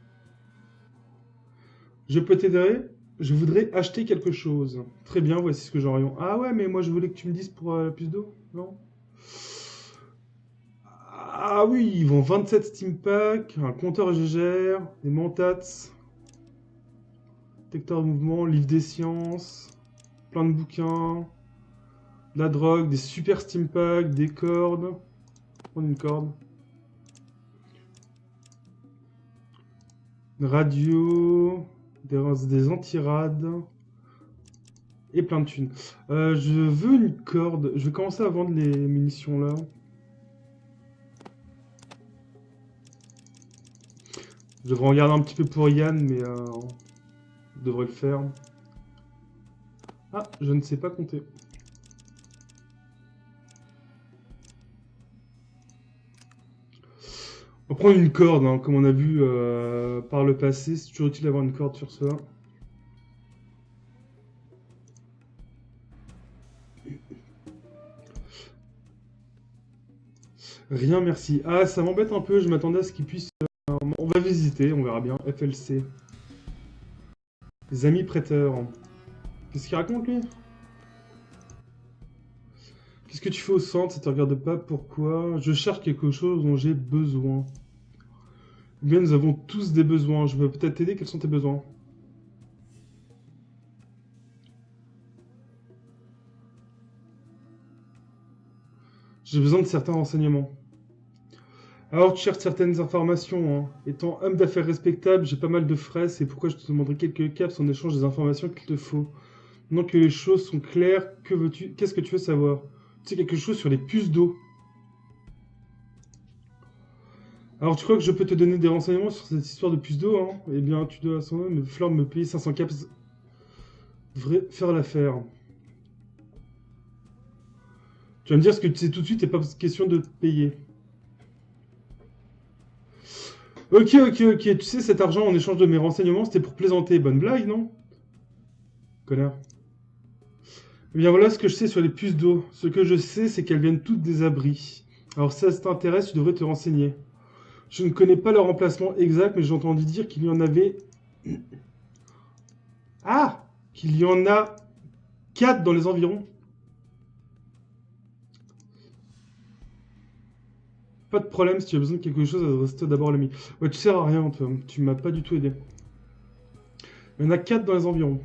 Je peux t'aider? Je voudrais acheter quelque chose. Très bien, voici ce que j'aurais. Ah ouais, mais moi je voulais que tu me dises pour la puce d'eau, non? Ah oui, ils vont 27 Steam Pack, un compteur EGR, des mentats, détecteur de mouvement, livre des sciences, plein de bouquins, de la drogue, des super Steam Pack, des cordes. Prendre une corde. Une radio, des antirades et plein de thunes. Je veux une corde. Je vais commencer à vendre les munitions là. Je devrais en garder un petit peu pour Yann, mais je devrais le faire. Ah, je ne sais pas compter. On va prendre une corde, hein, comme on a vu par le passé. C'est toujours utile d'avoir une corde sur cela. Rien, merci. Ah, ça m'embête un peu. Je m'attendais à ce qu'il puisse... on va visiter, on verra bien. FLC. Les amis prêteurs. Qu'est-ce qu'il raconte, lui? Qu'est-ce que tu fais au centre? Ça te regarde pas? Pourquoi? Je cherche quelque chose dont j'ai besoin. Eh bien, nous avons tous des besoins. Je peux peut-être t'aider. Quels sont tes besoins? J'ai besoin de certains renseignements. Alors, tu cherches certaines informations. Hein. Étant homme d'affaires respectable, j'ai pas mal de frais. C'est pourquoi je te demanderai quelques caps en échange des informations qu'il te faut. Maintenant que les choses sont claires, que veux-tu? Qu'est-ce que tu veux savoir? Tu sais quelque chose sur les puces d'eau? Alors, tu crois que je peux te donner des renseignements sur cette histoire de puces d'eau, hein? Eh bien, tu dois à son homme, Fleur me payer 500 caps. Devrait faire l'affaire. Tu vas me dire ce que tu sais tout de suite et pas question de te payer. Ok. Tu sais, cet argent en échange de mes renseignements, c'était pour plaisanter. Bonne blague, non? Connard. Eh bien, voilà ce que je sais sur les puces d'eau. Ce que je sais, c'est qu'elles viennent toutes des abris. Alors, si ça t'intéresse, tu devrais te renseigner. Je ne connais pas leur emplacement exact, mais j'ai entendu dire qu'il y en avait... Ah! Qu'il y en a 4 dans les environs. Pas de problème, si tu as besoin de quelque chose, reste d'abord l'ami. Ouais, tu sers à rien, toi. Tu m'as pas du tout aidé. Il y en a 4 dans les environs.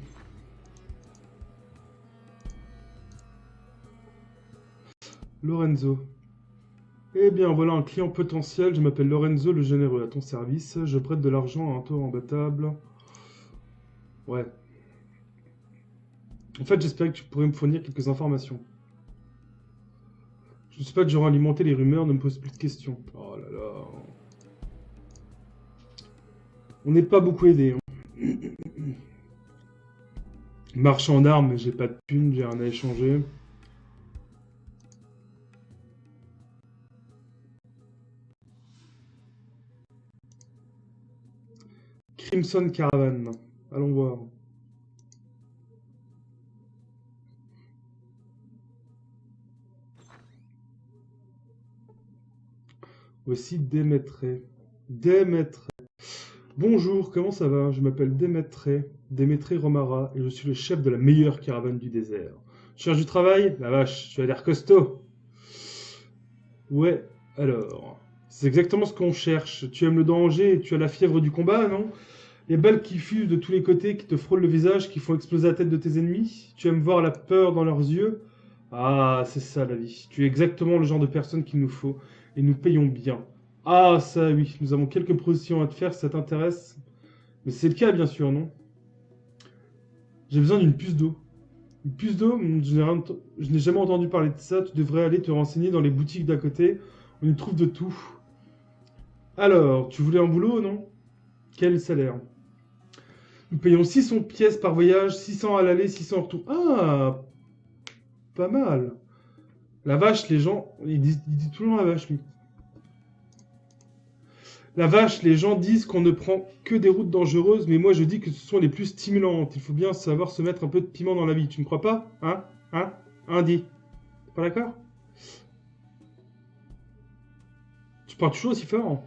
Lorenzo. Eh bien, voilà un client potentiel. Je m'appelle Lorenzo le Généreux, à ton service. Je prête de l'argent à un taux imbattable. Ouais. En fait, j'espérais que tu pourrais me fournir quelques informations. Je ne sais pas de genre alimenter les rumeurs, ne me pose plus de questions. Oh là là. On n'est pas beaucoup aidé. Hein. Marchand d'armes, mais j'ai pas de thunes, j'ai rien à échanger. Crimson Caravan. Allons voir. Voici Démétré. Démétré. Bonjour, comment ça va? Je m'appelle Démétré. Démétré Romara, et je suis le chef de la meilleure caravane du désert. Tu cherches du travail? La vache, tu as l'air costaud. Ouais, alors. C'est exactement ce qu'on cherche. Tu aimes le danger et tu as la fièvre du combat, non? Les balles qui fusent de tous les côtés, qui te frôlent le visage, qui font exploser la tête de tes ennemis. Tu aimes voir la peur dans leurs yeux. Ah, c'est ça la vie. Tu es exactement le genre de personne qu'il nous faut. Et nous payons bien. Ah, ça oui, nous avons quelques propositions à te faire si ça t'intéresse. Mais c'est le cas, bien sûr, non? J'ai besoin d'une puce d'eau. Une puce d'eau? Je n'ai jamais entendu parler de ça. Tu devrais aller te renseigner dans les boutiques d'à côté. On y trouve de tout. Alors, tu voulais un boulot, non? Quel salaire? Nous payons 600 pièces par voyage, 600 à l'aller, 600 au retour. Ah, pas mal. La vache, les gens... il dit tout le long la vache, lui. La vache, les gens disent qu'on ne prend que des routes dangereuses, mais moi je dis que ce sont les plus stimulantes. Il faut bien savoir se mettre un peu de piment dans la vie, tu ne crois pas? Hein? Hein? Hein, dis. T'es pas d'accord? Tu parles toujours aussi fort.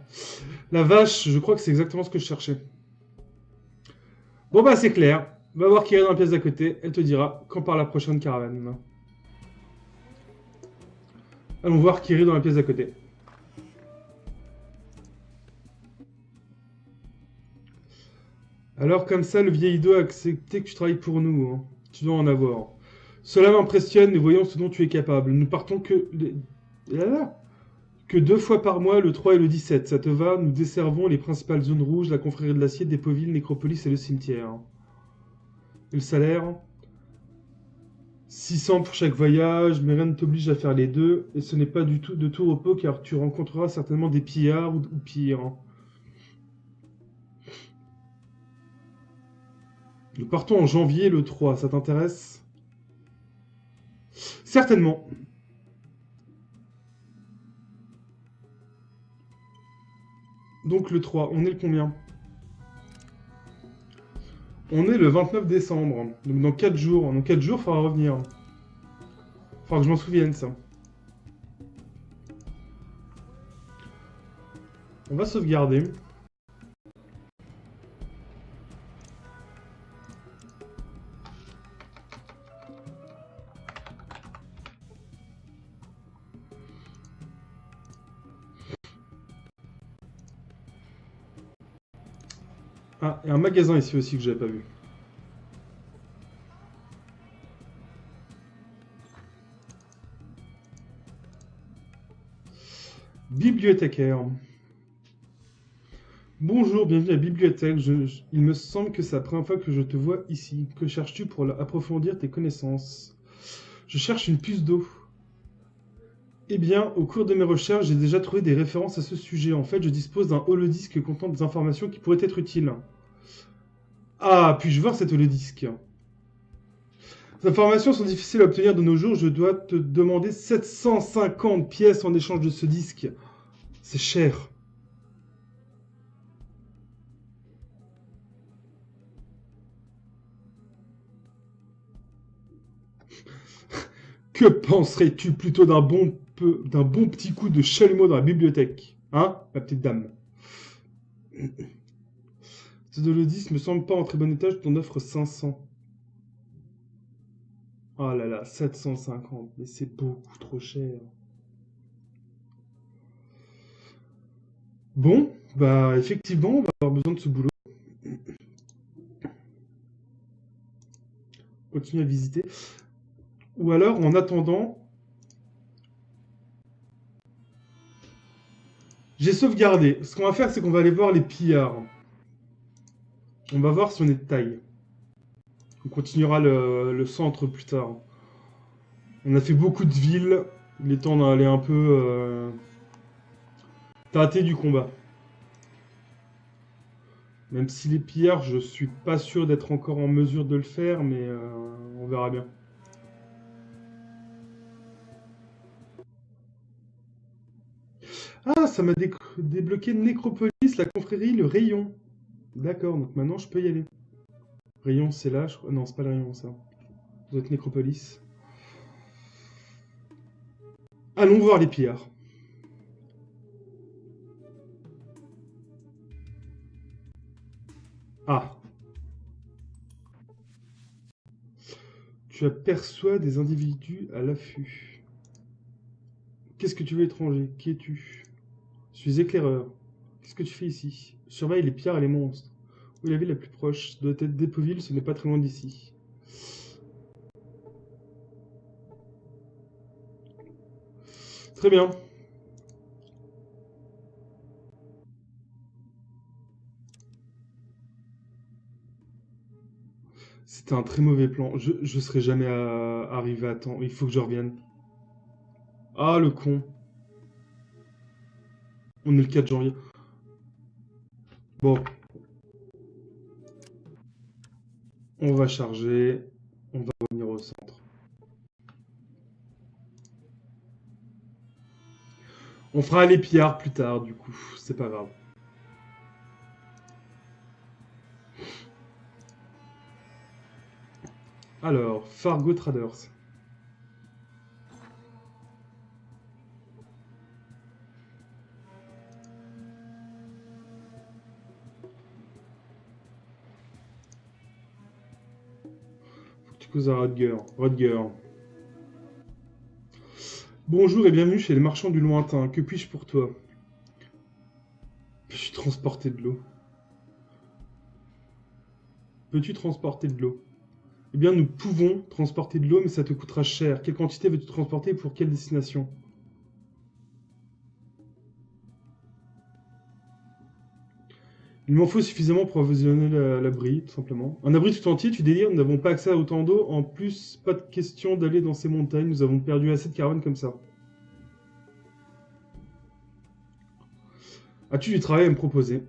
La vache, je crois que c'est exactement ce que je cherchais. Bon bah c'est clair. Va voir qui est dans la pièce d'à côté, elle te dira quand part la prochaine caravane. Allons voir Kiri dans la pièce d'à côté. Alors comme ça, le vieil Ido a accepté que tu travailles pour nous. Hein. Tu dois en avoir. Cela m'impressionne, nous voyons ce dont tu es capable. Nous partons que 2 fois par mois, le 3 et le 17. Ça te va? Nous desservons les principales zones rouges, la confrérie de l'acier, Dépoville, Nécropolis et le cimetière. Et le salaire? 600 pour chaque voyage, mais rien ne t'oblige à faire les deux. Et ce n'est pas du tout de tout repos, car tu rencontreras certainement des pillards ou pire. Nous partons en janvier le 3, ça t'intéresse? Certainement. Donc le 3, on est le combien? On est le 29 décembre, donc dans 4 jours. Dans 4 jours, il faudra revenir. Il faudra que je m'en souvienne, ça. On va sauvegarder. Ah, il y a un magasin ici aussi que j'avais pas vu. Bibliothécaire. Bonjour, bienvenue à la bibliothèque. Il me semble que c'est la première fois que je te vois ici. Que cherches-tu pour approfondir tes connaissances? Je cherche une puce d'eau. Eh bien, au cours de mes recherches, j'ai déjà trouvé des références à ce sujet. En fait, je dispose d'un holodisque contenant des informations qui pourraient être utiles. Ah, puis-je voir cet holodisque? Les informations sont difficiles à obtenir de nos jours. Je dois te demander 750 pièces en échange de ce disque. C'est cher. Que penserais-tu plutôt d'un bon petit coup de chalumeau dans la bibliothèque? Hein, ma petite dame? Ce holodisque me semble pas en très bon état, je t'en offre 500. Oh là là, 750, mais c'est beaucoup trop cher. Bon, bah effectivement, on va avoir besoin de ce boulot. Continuer à visiter. Ou alors, en attendant, j'ai sauvegardé. Ce qu'on va faire, c'est qu'on va aller voir les pillards. On va voir si on est de taille. On continuera le centre plus tard. On a fait beaucoup de villes. Il est temps d'aller un peu tâter du combat. Même si les pillards, je suis pas sûr d'être encore en mesure de le faire, mais on verra bien. Ah, ça m'a débloqué Nécropolis, la confrérie, le rayon. D'accord, donc maintenant je peux y aller. Rayon, c'est là, je crois. Non, c'est pas le rayon, ça. Ça doit être Nécropolis. Allons voir les pillards. Ah. Tu aperçois des individus à l'affût. Qu'est-ce que tu veux, étranger? Qui es-tu? Je suis éclaireur. Qu'est-ce que tu fais ici? Surveille les pillards et les monstres. Où est la ville la plus proche? Ça doit être Dépoville, ce n'est pas très loin d'ici. Très bien. C'était un très mauvais plan. Je serai jamais arrivé à temps. Il faut que je revienne. Ah, le con. On est le 4 janvier. Bon, on va charger. On va revenir au centre. On fera les pillards plus tard, du coup. C'est pas grave. Alors, Fargo Traders. Faut que tu causes à Rodger. Rodger. Bonjour et bienvenue chez les marchands du lointain. Que puis-je pour toi? Peux-tu transporter de l'eau? Peux-tu transporter de l'eau? Eh bien, nous pouvons transporter de l'eau, mais ça te coûtera cher. Quelle quantité veux-tu transporter et pour quelle destination? Il m'en faut suffisamment pour approvisionner l'abri, tout simplement. Un abri tout entier, tu délires, nous n'avons pas accès à autant d'eau. En plus, pas de question d'aller dans ces montagnes, nous avons perdu assez de caravanes comme ça. As-tu du travail à me proposer?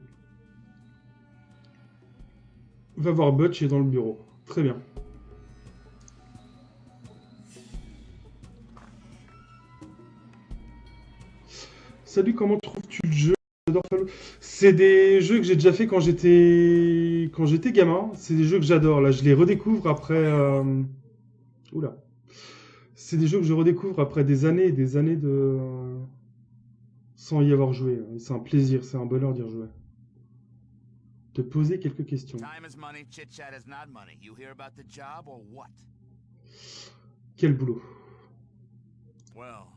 Va voir Butch, il est dans le bureau. Très bien. Salut, comment trouves-tu le jeu? J'adore Fallout. C'est des jeux que j'ai déjà fait quand j'étais gamin. C'est des jeux que j'adore. Là, je les redécouvre après. Oula. C'est des jeux que je redécouvre après des années et des années de sans y avoir joué. Et c'est un plaisir, c'est un bonheur d'y rejouer. Te poser quelques questions. Time is money, chit-chat is not money. You hear about the job or what? Quel boulot? Well,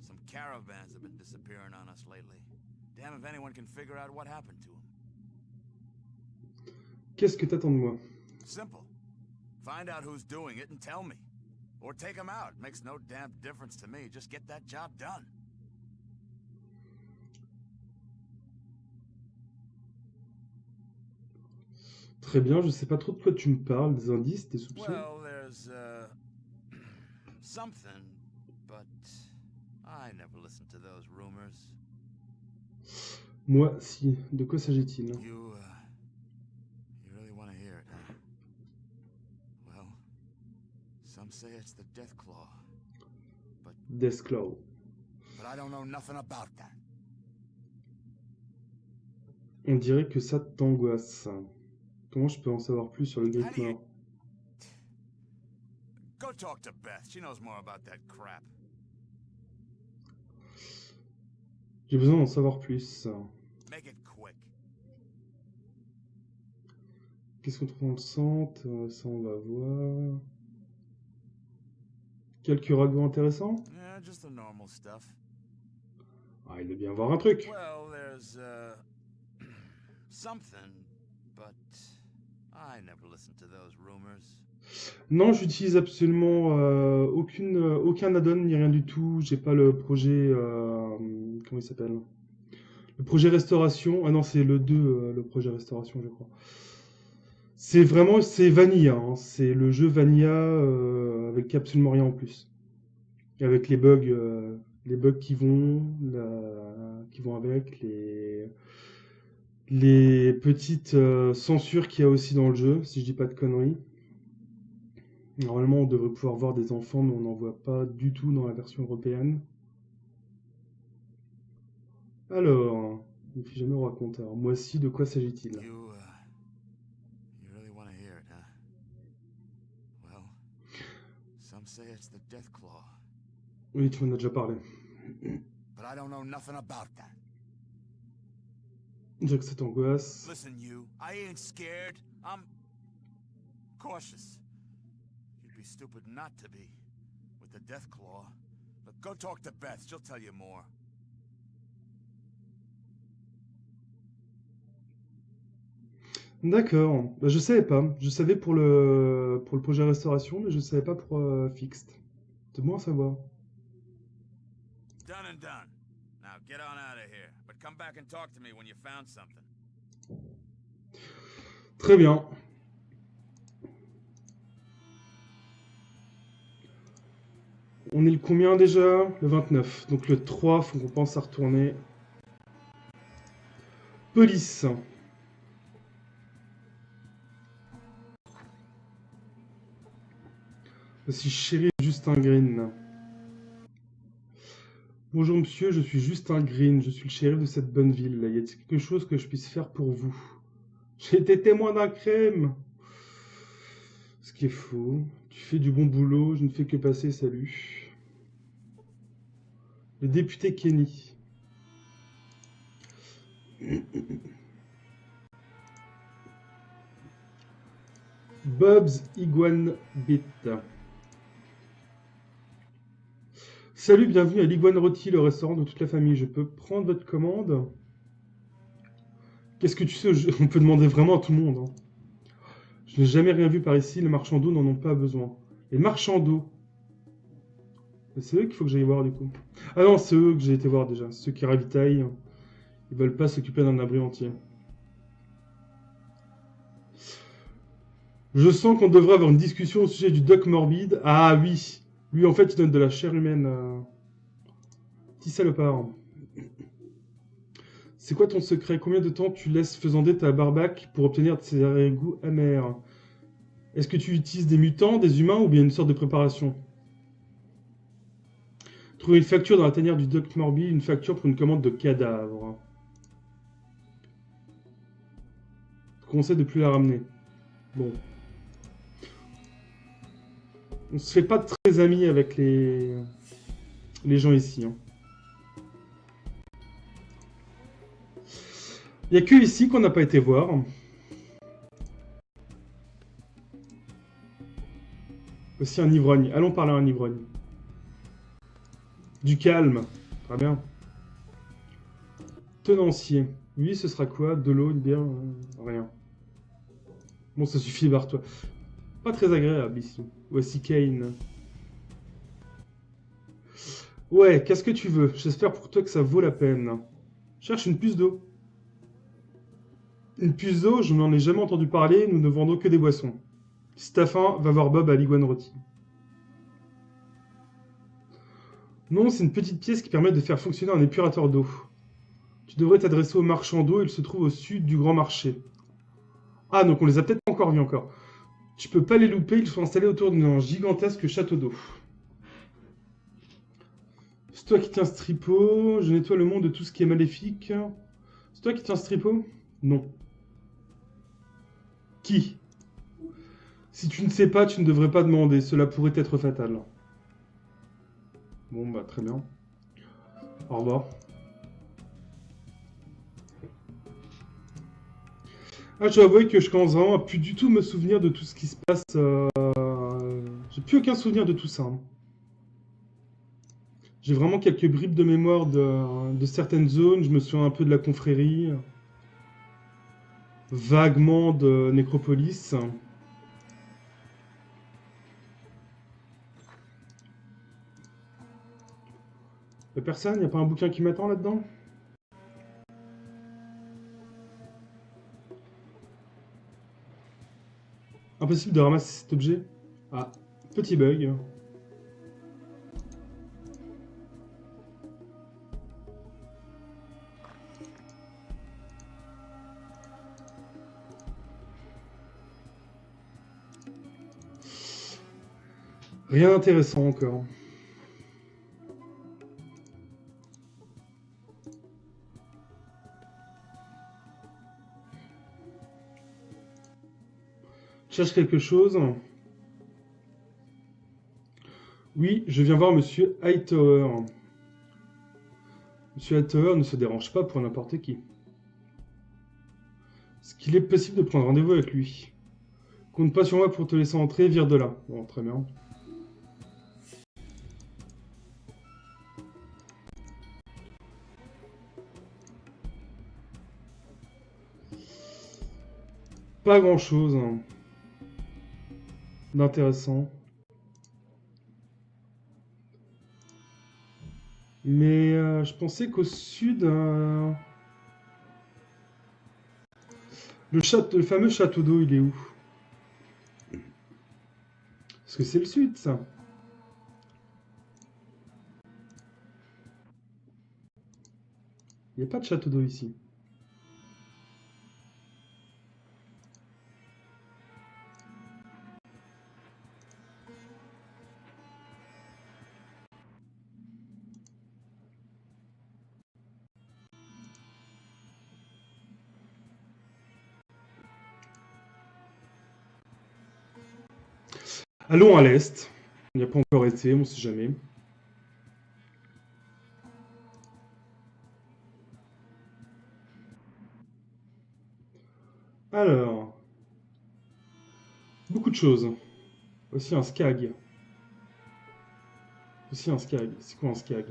some caravans have been disappearing on us lately. Damn if anyone can figure out what happened to them. Qu'est-ce que t'attends de moi? Simple. Find out who's doing it and tell me. Or take them out. Makes no damn difference to me. Just get that job done. Très bien, je sais pas trop de quoi tu me parles, des indices, des soupçons. Well, there's, something, but I never listen to those rumors. Moi, si. De quoi s'agit-il? You really want to hear it, huh? Well, some say it's the Deathclaw, Deathclaw. but I don't know nothing about that. On dirait que ça t'angoisse. Comment je peux en savoir plus sur le How do Griffmore? you... Go talk to Beth. She knows more about that crap. J'ai besoin d'en savoir plus. Make it quick. Qu'est-ce qu'on trouve dans le centre? Ça, on va voir. Quelques ragots intéressants? Yeah, just the normal stuff. Ah, il doit bien avoir un truc. Well, there's, something, but I never listen to those rumors. Non, j'utilise absolument aucun add-on ni rien du tout. J'ai pas le projet... comment il s'appelle? Le projet restauration. Ah non, c'est le 2, le projet restauration, je crois. C'est vraiment... C'est Vanilla. Hein. C'est le jeu Vanilla avec absolument rien en plus. Et avec les bugs qui vont avec, les petites censures qu'il y a aussi dans le jeu, si je dis pas de conneries. Normalement, on devrait pouvoir voir des enfants, mais on n'en voit pas du tout dans la version européenne. Alors, il ne fait jamais raconter. Alors, moi aussi, de quoi s'agit-il? You really want to hear it, huh? Well, some say it's the Deathclaw, Oui, tu m'en as déjà parlé. but I don't know nothing about that. Déjà que cette angoisse. Listen, you, I ain't scared. I'm cautious. You'd be stupid not to be with the Deathclaw. But go talk to Beth, she'll tell you more. D'accord. Bah, je savais pas. Je savais pour le projet restauration, mais je savais pas pour Fixed. C'est bon à savoir. Done and done. Now get on out of here. But come back and talk to me when you found something. Très bien. On est le combien déjà? Le 29. Donc le 3, faut qu'on pense à retourner. Police. Voici Shérif Justin Green. Bonjour monsieur, je suis Justin Green, je suis le shérif de cette bonne ville. Y a-t-il quelque chose que je puisse faire pour vous? J'ai été témoin d'un crime. Ce qui est faux. Tu fais du bon boulot, je ne fais que passer, salut. Le député Kenny. Bob's Iguan Bit. Salut, bienvenue à l'Iguane Rôti, le restaurant de toute la famille. Je peux prendre votre commande? Qu'est-ce que tu sais? On peut demander vraiment à tout le monde. Hein. Je n'ai jamais rien vu par ici. Les marchands d'eau n'en ont pas besoin. Les marchands d'eau. C'est eux qu'il faut que j'aille voir du coup. Ah non, c'est eux que j'ai été voir déjà. Ceux qui ravitaillent. Ils veulent pas s'occuper d'un abri entier. Je sens qu'on devrait avoir une discussion au sujet du Doc Morbide. Ah oui. Lui, en fait, il donne de la chair humaine. Petit salopard. C'est quoi ton secret? Combien de temps tu laisses faisander ta barbaque pour obtenir de ces arrière-goûts amers? Est-ce que tu utilises des mutants, des humains ou bien une sorte de préparation? Trouver une facture dans la tanière du Doc Morby, une facture pour une commande de cadavre. Conseil de plus la ramener. Bon. On se fait pas très amis avec les gens ici. Hein. Il n'y a que ici qu'on n'a pas été voir. Aussi un ivrogne. Allons parler à un ivrogne. Du calme. Très bien. Tenancier. Lui, ce sera quoi? De l'eau, une bière? Rien. Bon, ça suffit, barre-toi. Pas très agréable ici. Voici Kane. Ouais, qu'est-ce que tu veux? J'espère pour toi que ça vaut la peine. Cherche une puce d'eau. Une puce d'eau, je n'en ai jamais entendu parler, nous ne vendons que des boissons. Si t'as faim, va voir Bob à l'Iguane Rôti. Non, c'est une petite pièce qui permet de faire fonctionner un épurateur d'eau. Tu devrais t'adresser au marchand d'eau, il se trouve au sud du grand marché. Ah, donc on les a peut-être pas encore vus encore. Tu peux pas les louper, ils sont installés autour d'un gigantesque château d'eau. C'est toi qui tiens ce tripot, je nettoie le monde de tout ce qui est maléfique. C'est toi qui tiens ce tripot? Non. Qui? Si tu ne sais pas, tu ne devrais pas demander, cela pourrait être fatal. Bon, bah très bien. Au revoir. Ah, je dois avouer que je commence vraiment à plus du tout me souvenir de tout ce qui se passe. J'ai plus aucun souvenir de tout ça. Hein. J'ai vraiment quelques bribes de mémoire de certaines zones. Je me souviens un peu de la confrérie. Vaguement de Nécropolis. Y'a personne? Y'a pas un bouquin qui m'attend là-dedans? Impossible de ramasser cet objet. Ah, petit bug. Rien d'intéressant encore. Je cherche quelque chose. Oui, je viens voir Monsieur Hightower. Monsieur Hightower ne se dérange pas pour n'importe qui. Est-ce qu'il est possible de prendre rendez-vous avec lui? Compte pas sur moi pour te laisser entrer, vire de là. Bon, très bien. Pas grand-chose d'intéressant. Mais je pensais qu'au sud, le fameux château d'eau, il est où? Parce que c'est le sud, ça. Il n'y a pas de château d'eau ici. Allons à l'est. Il n'y a pas encore été, on ne sait jamais. Alors. Beaucoup de choses. Aussi un skag. Aussi un skag. C'est quoi un skag?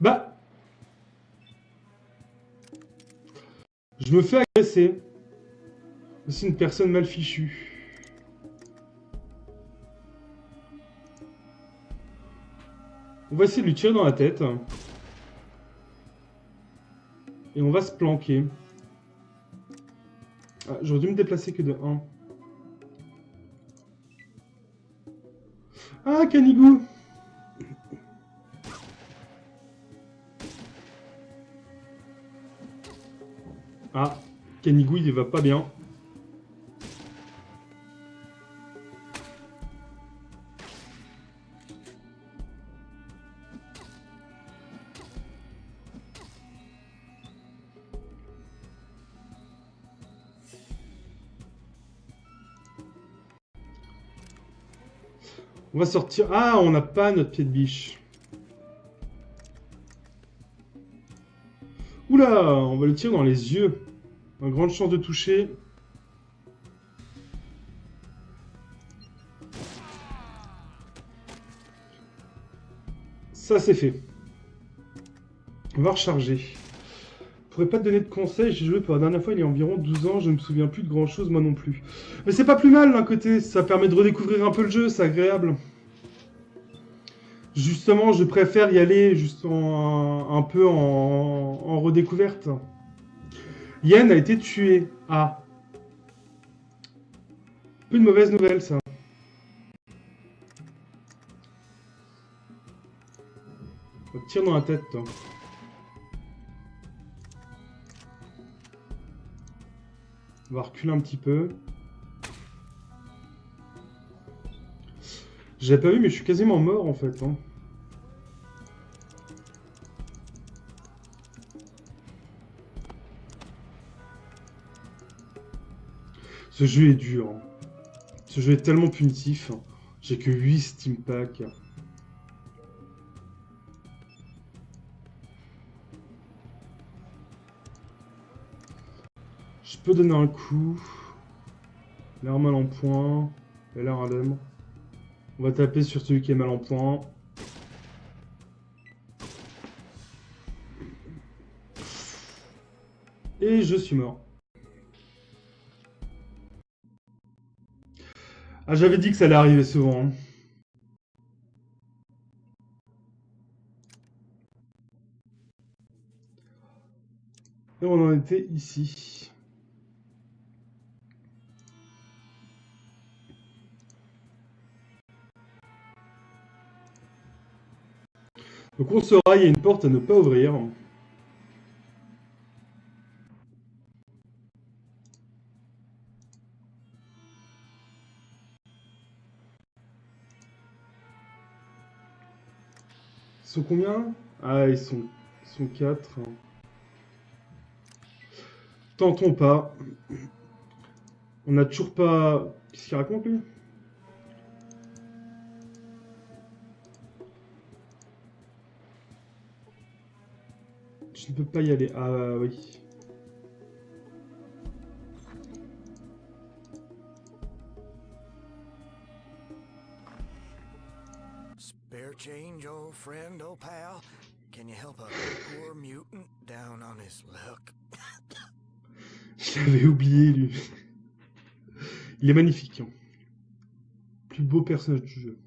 Bah, je me fais agresser. Aussi une personne mal fichue. On va essayer de lui tirer dans la tête. Et on va se planquer. Ah, j'aurais dû me déplacer que de 1. Ah, Canigou! Ah, Canigou, il va pas bien. On va sortir... Ah, on n'a pas notre pied de biche. Oula, on va le tirer dans les yeux. Une grande chance de toucher. Ça, c'est fait. On va recharger. Je pourrais pas te donner de conseils, j'ai joué pour la dernière fois il y a environ 12 ans, je ne me souviens plus de grand chose moi non plus. Mais c'est pas plus mal d'un côté, ça permet de redécouvrir un peu le jeu, c'est agréable. Justement, je préfère y aller juste un peu en redécouverte. Yen a été tué. Ah. Peu de mauvaises nouvelles ça. On te tire dans la tête toi. On va reculer un petit peu. J'avais pas vu, mais je suis quasiment mort en fait. Hein. Ce jeu est dur. Hein. Ce jeu est tellement punitif. Hein. J'ai que 8 Steam Packs. Je peux donner un coup. L'air mal en point. Elle a l'air indemne. On va taper sur celui qui est mal en point. Et je suis mort. Ah, j'avais dit que ça allait arriver souvent. Et on en était ici. Donc on saura, il y a une porte à ne pas ouvrir. Ils sont combien? Ah, ils sont 4. Tentons pas. On n'a toujours pas... Qu'est-ce qu'il raconte, lui? Je ne peux pas y aller. Ah, oui. Spare change, old friend, old pal? Can you help a poor mutant down on his luck? Je l'avais oublié, lui. Il est magnifique. Hein. Plus beau personnage du jeu.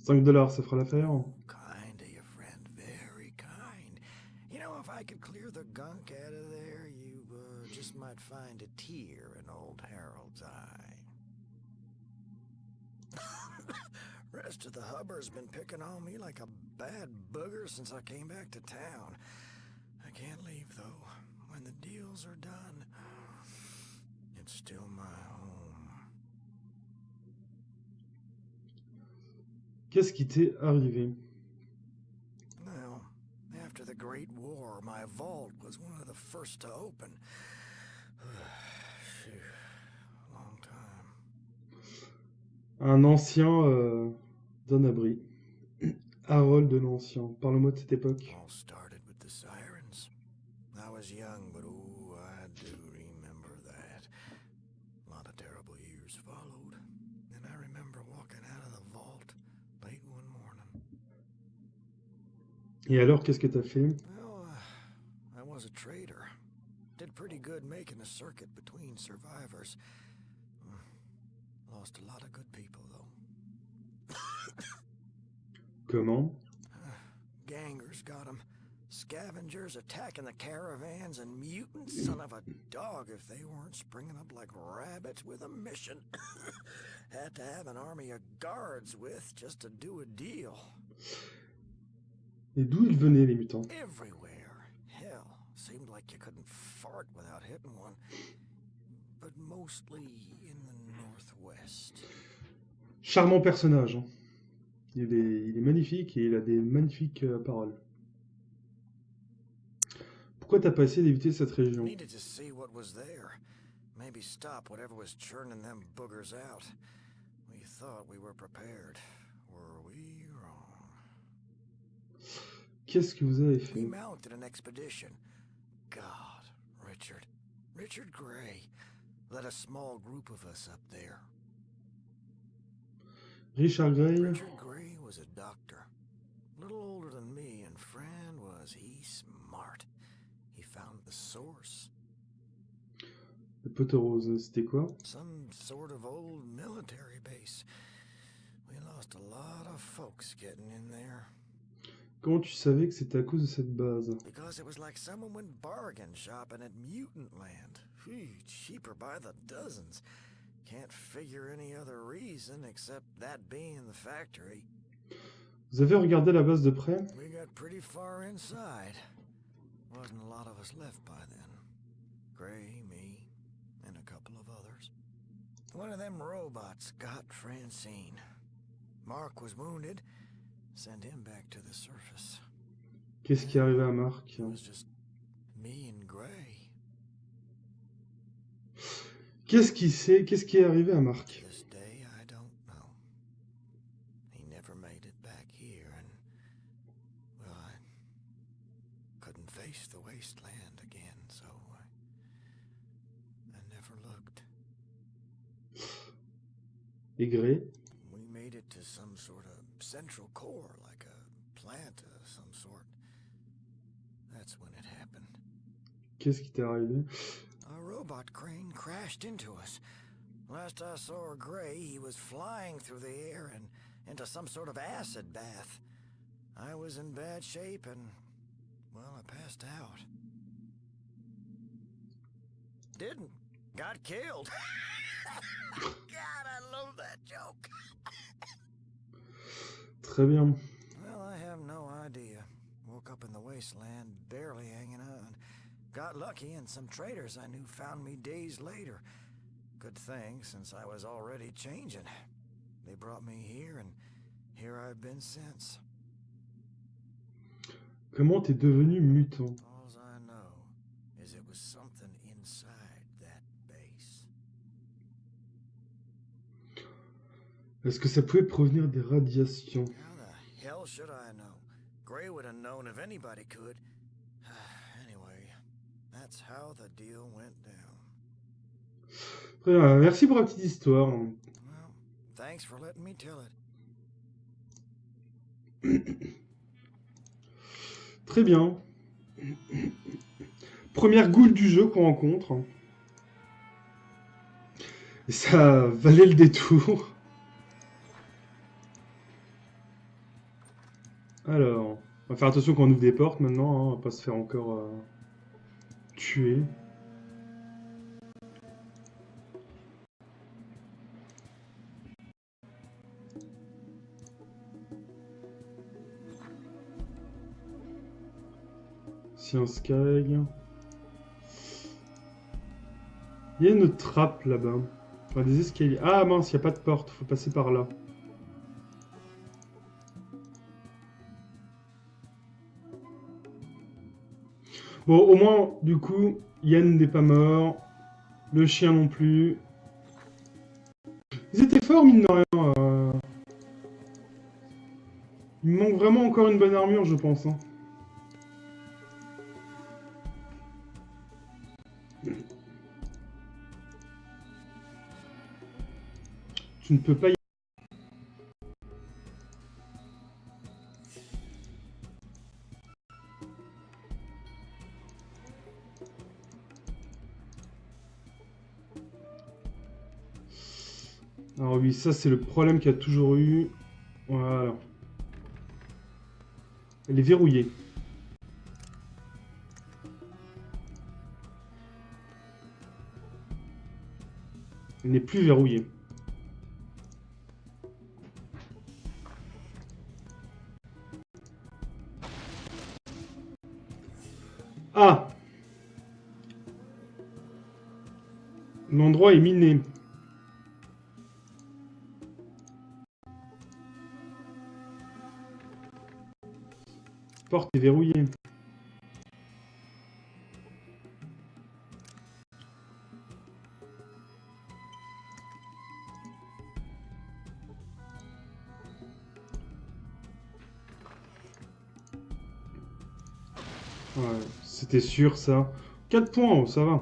$5, ça fera l'affaire. Kind of your friend, very kind. You know, if I could clear the gunk out of there, you just might find a tear in old Harold's eye. Rest of the Hubbard's been picking on me like a bad booger since I came back to town. I can't leave, though. When the deals are done, it's still my home. Qu'est-ce qui t'est arrivé? Well, after the Great War, my vault was one of the first to open. Phew, long time. Un ancien d'un abri. Harold de l'Ancien. Parle-moi de cette époque. All started with the sirens. I was young, but oh, I do remember that. A lot of terrible years followed, and I remember walking out of the vault late one morning. Et alors, qu'est-ce que t'as fait? Well, I was a trader. Did pretty good making a circuit between survivors. Lost a lot of good people, though. Comment? Gangers got 'em. Scavengers attacking the caravans, and mutant son of a dog if they weren't springing up like rabbits with a mission. Had to have an army of guards with just to do a deal. Et d'où ils venaient, les mutants? Everywhere. Hell, seemed like you couldn't fart without hitting one. But mostly in the northwest. Charmant personnage. Hein. Il est magnifique et il a des magnifiques paroles. Pourquoi t'as pas essayé d'éviter cette région? Needed to see what was there. Maybe stop whatever was churning them boogers out. We thought we were prepared. Were we wrong? Qu'est-ce que vous avez We fait? mounted an expedition. God, Richard Gray led a small group of us up there. Richard Gray? Richard Gray was a doctor. A little older than me, and Fran was he smart. He found the source. Le poteau rose, c'était quoi? Some sort of old military base. We lost a lot of folks getting in there. Comment tu savais que c'était à cause de cette base? Because it was like someone went bargain shopping at Mutant Land. Phew, cheaper by the dozens. Can't figure any other reason except that being the factory. Vous avez regardé la base de près? We got pretty far inside. Wasn't a lot of us left by then. Gray, me, and a couple of others. One of them robots got Francine. Mark was wounded. Send him back to the surface. Qu'est-ce qui est arrivé à Marc? It was just me and Gray. Qu'est-ce qui est arrivé à Marc? To this day, I don't know. He never made it back here, and Well, I couldn't face the wasteland again, so I never looked. Aigret. We made it to some sort of central core, like a plant of some sort. That's when it happened. Qu'est-ce qui t'est arrivé? A robot crane crashed into us. Last I saw Gray, he was flying through the air and into some sort of acid bath. I was in bad shape and, well, I passed out. Didn't. Got killed. God, I love that joke. Très bien. Well, I have no idea. Woke up in the wasteland, barely hanging on. Got lucky and some traders I knew found me days later. Good thing, since I was already changing. They brought me here, and here I've been since. Comment t'es devenu mutant? All I know is it was something inside that base. Est-ce que ça pouvait provenir des radiations? How the hell should I know? Gray would have known if anybody could. Anyway, that's how the deal went down. Très bien, merci pour la petite histoire. Well, thanks for letting me tell it. Très bien. Première goule du jeu qu'on rencontre. Et ça valait le détour. Alors, on va faire attention quand on ouvre des portes maintenant, hein, on va pas se faire encore tuer. Science Sky. Il y a une trappe là-bas. Enfin, des escaliers. Ah mince, il n'y a pas de porte, faut passer par là. Bon, au moins, du coup, Yann n'est pas mort. Le chien non plus. Ils étaient forts, mine de rien. Il me manque vraiment encore une bonne armure, je pense. Hein. Tu ne peux pas y... Alors oui, ça c'est le problème qu'il y a toujours eu. Voilà. Elle est verrouillée. Elle n'est plus verrouillée. Ah! L'endroit est miné. La porte est verrouillée. Ouais, c'était sûr ça. 4 points, ça va.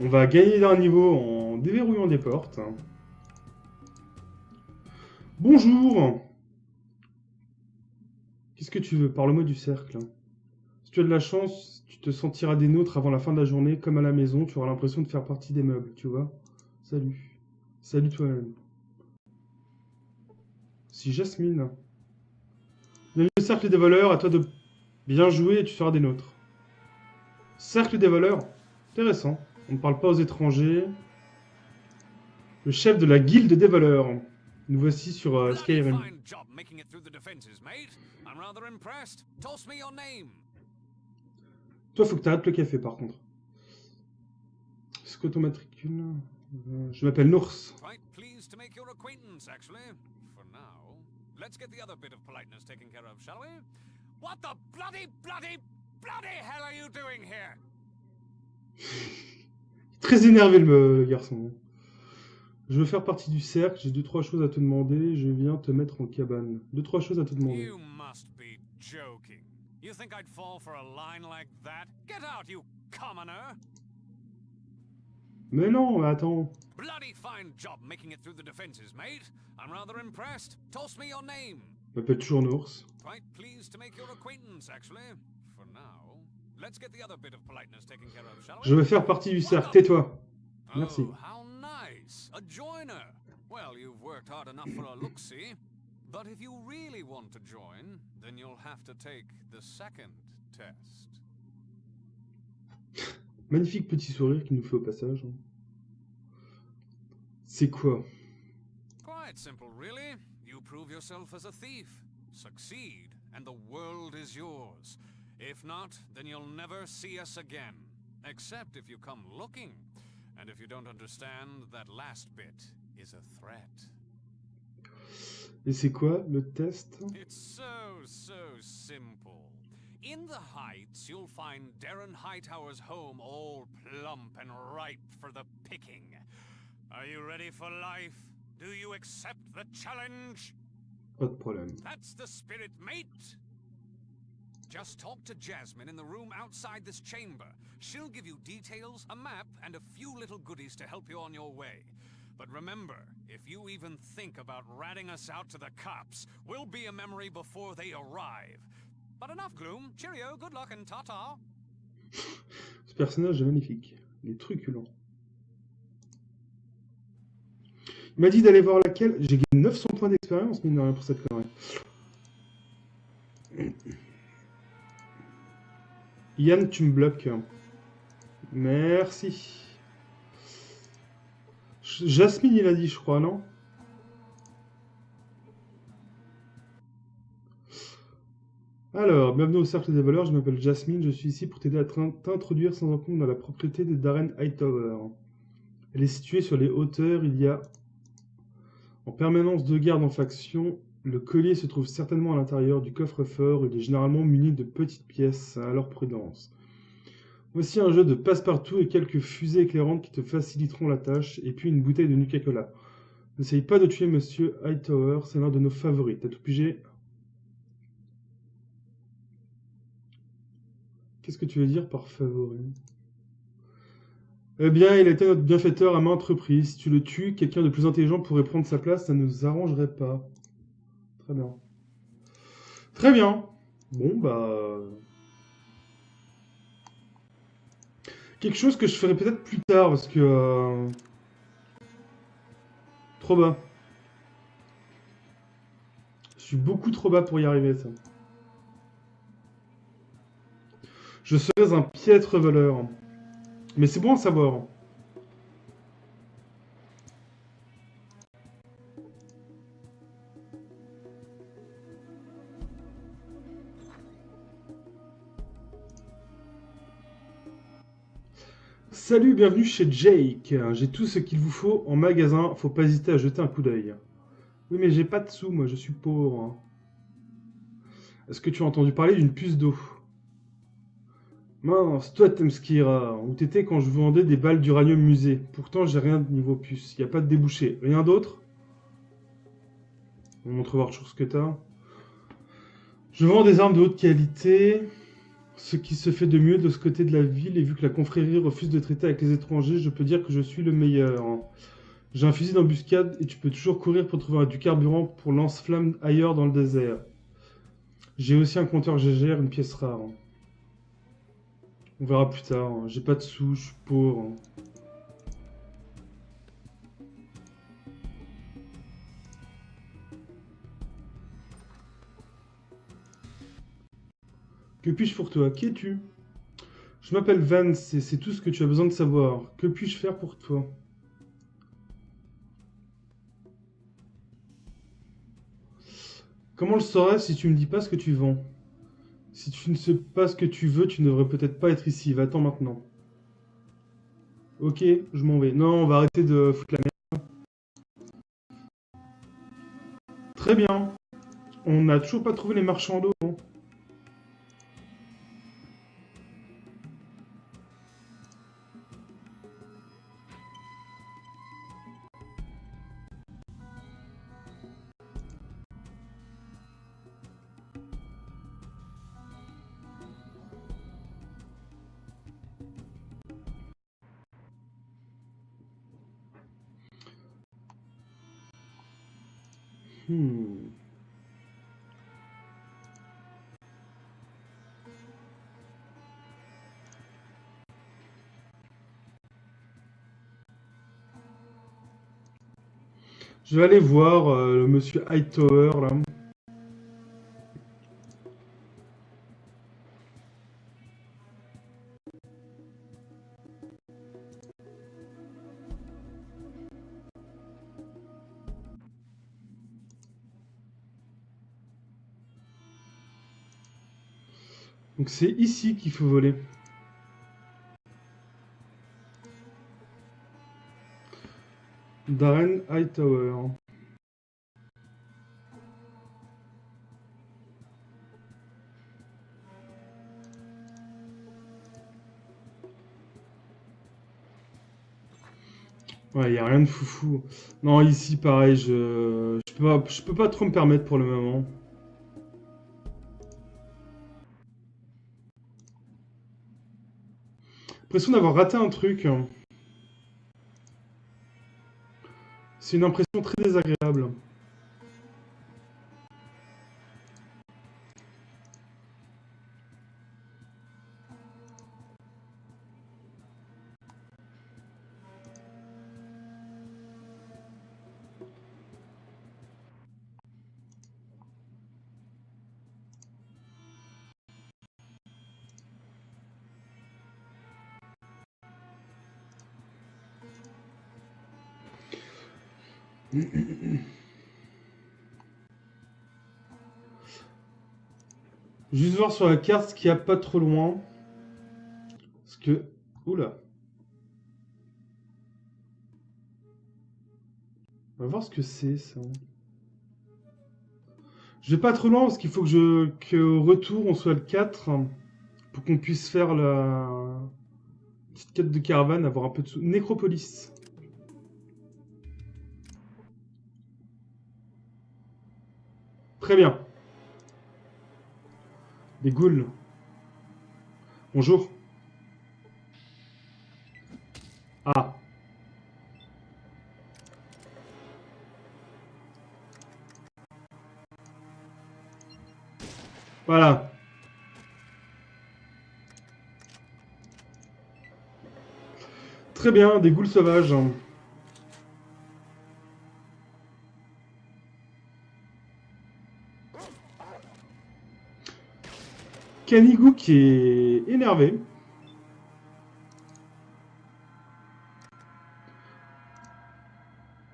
On va gagner d'un niveau en déverrouillant des portes. Bonjour. Qu'est-ce que tu veux? Parle-moi du cercle. Si tu as de la chance, tu te sentiras des nôtres avant la fin de la journée. Comme à la maison, tu auras l'impression de faire partie des meubles, tu vois? Salut. Salut toi-même. Si Jasmine. Bienvenue au cercle des voleurs, à toi de bien jouer et tu seras des nôtres. Cercle des voleurs. Intéressant. On ne parle pas aux étrangers. Le chef de la guilde des voleurs. Nous voici sur Skyrim. Toi, faut que tu arrêtes le café, par contre. C'est quoi ton matricule? Je m'appelle Nours. Let's get the other bit of politeness taken care of, shall we? What the bloody hell are you doing here? Très énervé le garçon. Je veux faire partie du cercle, j'ai 2-3 choses à te demander, je viens te mettre en cabane. 2-3 choses à te demander. You must be joking. You think I'd fall for a line like that? Get out, you commoner! Mais non, attends. Bloody fine job making it through the defenses, mate. I'm rather impressed. Toss me your name. Je m'appelle toujours Nours. Quite pleased to make your acquaintance, actually. For now, let's get the other bit of politeness taken care of, shall we? Je veux faire partie du cercle, tais-toi. Merci. Oh, how nice. A joiner. Well, you've worked hard enough for a look-see. But if you really want to join, then you'll have to take the second test. Magnifique petit sourire qu'il nous fait au passage. C'est quoi? Quite simple, really. You prove yourself as a thief. Succeed, and the world is yours. If not, then you'll never see us again. Except if you come looking. And if you don't understand, that last bit is a threat. Et c'est quoi le test? It's so simple. In the Heights, you'll find Darren Hightower's home all plump and ripe for the picking. Are you ready for life? Do you accept the challenge? Pas de problème. That's the spirit, mate! Just talk to Jasmine in the room outside this chamber. She'll give you details, a map, and a few little goodies to help you on your way. But remember, if you even think about ratting us out to the cops, we'll be a memory before they arrive. But enough gloom. Cheerio, good luck, and ta-ta. Ce personnage est magnifique. Il est truculent. Il m'a dit d'aller voir laquelle. J'ai gagné 900 points d'expérience, mine de rien, pour cette connerie. Yann, tu me bloques. Merci. Jasmine, il a dit, je crois, non? Alors, bienvenue au Cercle des Voleurs, je m'appelle Jasmine, je suis ici pour t'aider à t'introduire sans encombre dans la propriété de Darren Hightower. Elle est située sur les hauteurs, il y a en permanence 2 gardes en faction. Le collier se trouve certainement à l'intérieur du coffre-fort, il est généralement muni de petites pièces, alors prudence. Voici un jeu de passe-partout et quelques fusées éclairantes qui te faciliteront la tâche, et puis une bouteille de Nuka-Cola. N'essaye pas de tuer Monsieur Hightower, c'est l'un de nos favoris. T'as tout pigé? Qu'est-ce que tu veux dire par favori? Eh bien, il a été notre bienfaiteur à maintes reprises. Si tu le tues, quelqu'un de plus intelligent pourrait prendre sa place, ça ne nous arrangerait pas. Très bien. Très bien. Bon, bah... quelque chose que je ferai peut-être plus tard, parce que... Trop bas. Je suis beaucoup trop bas pour y arriver, ça. Je serais un piètre voleur. Mais c'est bon à savoir. Salut, bienvenue chez Jake. J'ai tout ce qu'il vous faut en magasin, faut pas hésiter à jeter un coup d'œil. Oui, mais j'ai pas de sous, moi, je suis pauvre. Est-ce que tu as entendu parler d'une puce d'eau? Mince, toi t'aimes ce qui ira. Où t'étais quand je vendais des balles d'uranium musée. Pourtant, j'ai rien de niveau puce. Y a pas de débouché. Rien d'autre? On montre voir toujours ce que t'as. Je vends des armes de haute qualité. Ce qui se fait de mieux de ce côté de la ville. Et vu que la confrérie refuse de traiter avec les étrangers, je peux dire que je suis le meilleur. J'ai un fusil d'embuscade et tu peux toujours courir pour trouver du carburant pour lance-flamme ailleurs dans le désert. J'ai aussi un compteur GGR, une pièce rare. On verra plus tard. J'ai pas de sous, je suis pauvre. Que puis-je pour toi? Qui es-tu? Je m'appelle Vance et c'est tout ce que tu as besoin de savoir. Que puis-je faire pour toi? Comment le saurais si tu me dis pas ce que tu vends? Si tu ne sais pas ce que tu veux, tu ne devrais peut-être pas être ici. Va-t'en maintenant. Ok, je m'en vais. Non, on va arrêter de foutre la merde. Très bien. On n'a toujours pas trouvé les marchands d'eau. Hein. Hmm. Je vais aller voir le monsieur Hightower là. Donc c'est ici qu'il faut voler. Darren Hightower. Ouais, y a rien de foufou. Non, ici pareil, je peux pas trop me permettre pour le moment. L'impression d'avoir raté un truc. C'est une impression très désagréable. Juste voir sur la carte ce qu'il y a pas trop loin. Parce que... Oula. On va voir ce que c'est, ça. Je vais pas trop loin parce qu'il faut qu'au retour, on soit le 4. Pour qu'on puisse faire la petite quête de caravane, avoir un peu de sous. Nécropolis. Très bien. Des ghouls. Bonjour. Ah. Voilà. Très bien, des ghouls sauvages. Canigou qui est énervé.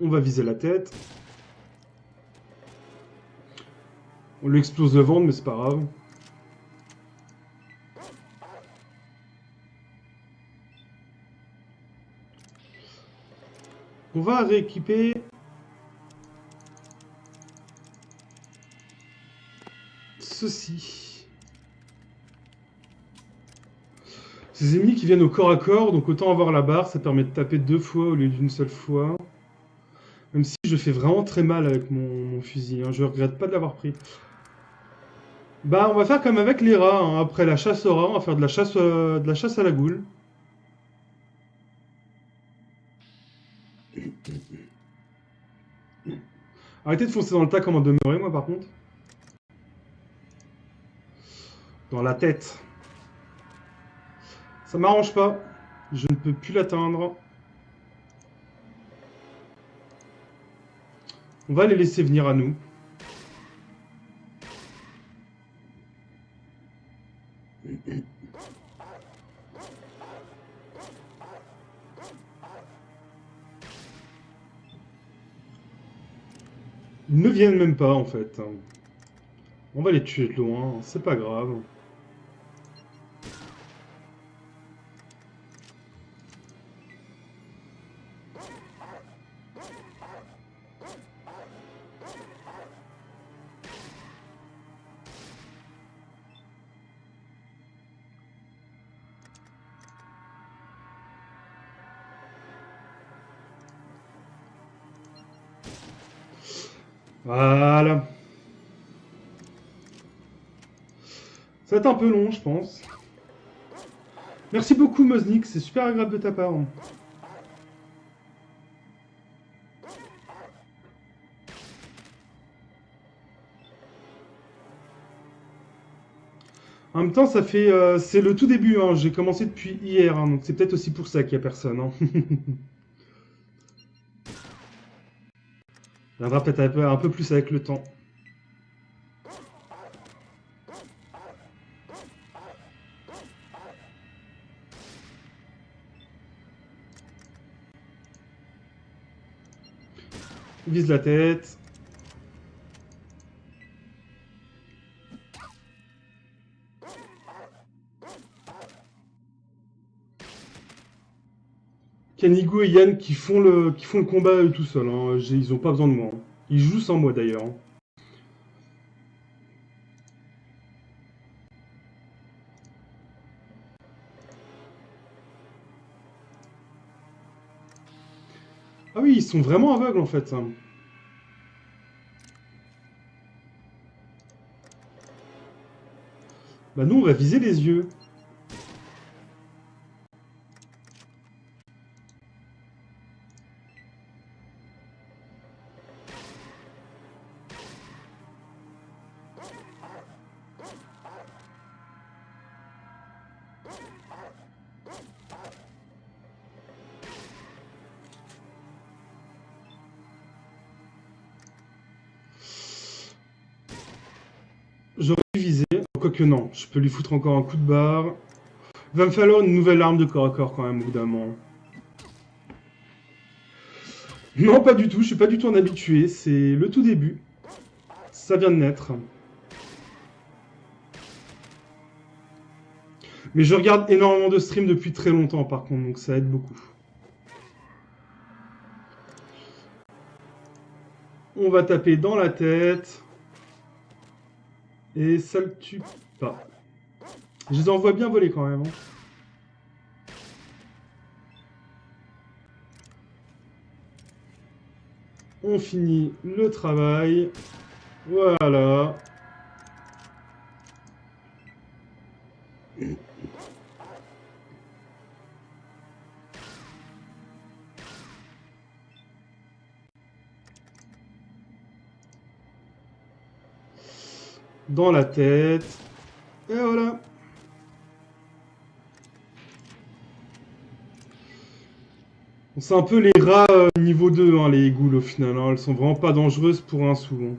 On va viser la tête. On lui explose le ventre, mais c'est pas grave. On va rééquiper ceci. Ces ennemis qui viennent au corps à corps, donc autant avoir la barre, ça permet de taper 2 fois au lieu d'une seule fois. Même si je fais vraiment très mal avec mon fusil, hein. Je regrette pas de l'avoir pris. Bah, on va faire comme avec les rats, hein. Après la chasse aux rats, on va faire de la chasse à la goule. Arrêtez de foncer dans le tas comme en demeuré, moi, par contre. Dans la tête. Ça m'arrange pas. Je ne peux plus l'atteindre. On va les laisser venir à nous. Ils ne viennent même pas, en fait. On va les tuer de loin, c'est pas grave. Voilà. Ça va être un peu long, je pense. Merci beaucoup, Mosnik, c'est super agréable de ta part. En même temps, ça fait, c'est le tout début, hein. J'ai commencé depuis hier, hein, donc c'est peut-être aussi pour ça qu'il y a personne, hein. Il viendra peut-être un peu plus avec le temps. Vise la tête. Kanigo et Yann qui font le combat eux tout seuls, hein. Ils ont pas besoin de moi, hein. Ils jouent sans moi d'ailleurs, hein. Ah oui, ils sont vraiment aveugles en fait, hein. Bah nous on va viser les yeux. J'aurais dû viser, quoique non, je peux lui foutre encore un coup de barre. Va me falloir une nouvelle arme de corps à corps quand même, au bout d'un moment. Non, pas du tout, je suis pas du tout un habitué, c'est le tout début. Ça vient de naître. Mais je regarde énormément de streams depuis très longtemps par contre, donc ça aide beaucoup. On va taper dans la tête. Et ça le tue pas. Je les envoie bien voler quand même, hein. On finit le travail. Voilà. Dans la tête. Et voilà. C'est un peu les rats niveau 2, hein, les ghouls au final, hein. Elles sont vraiment pas dangereuses pour un sou, hein.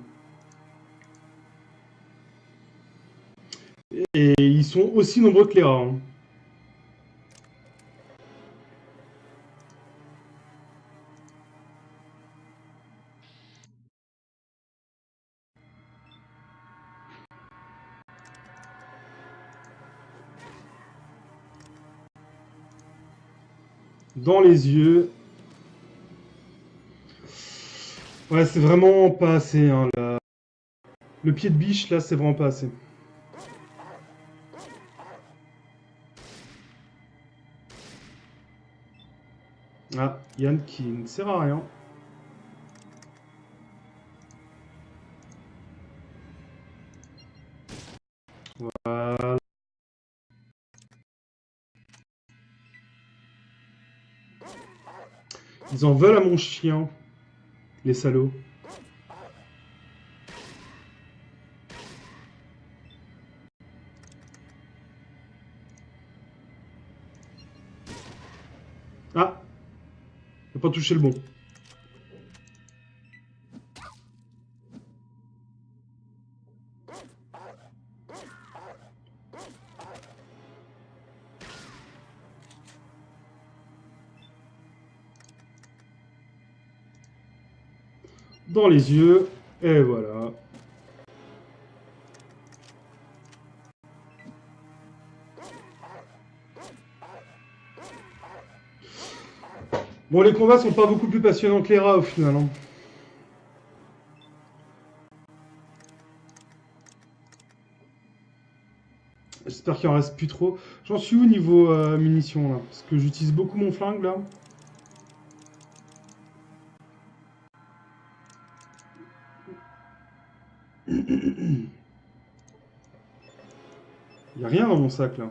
Et ils sont aussi nombreux que les rats, hein. Dans les yeux. Ouais, c'est vraiment pas assez, hein, là. Le pied de biche, là, c'est vraiment pas assez. Ah, Yann qui ne sert à rien. Voilà. Ils en veulent à mon chien, les salauds. Ah, j'ai pas touché le bon. Dans les yeux, et voilà. Bon, les combats sont pas beaucoup plus passionnants que les rats au final, hein. J'espère qu'il en reste plus trop. J'en suis où niveau munitions là? Parce que j'utilise beaucoup mon flingue là. Il n'y a rien dans mon sac là.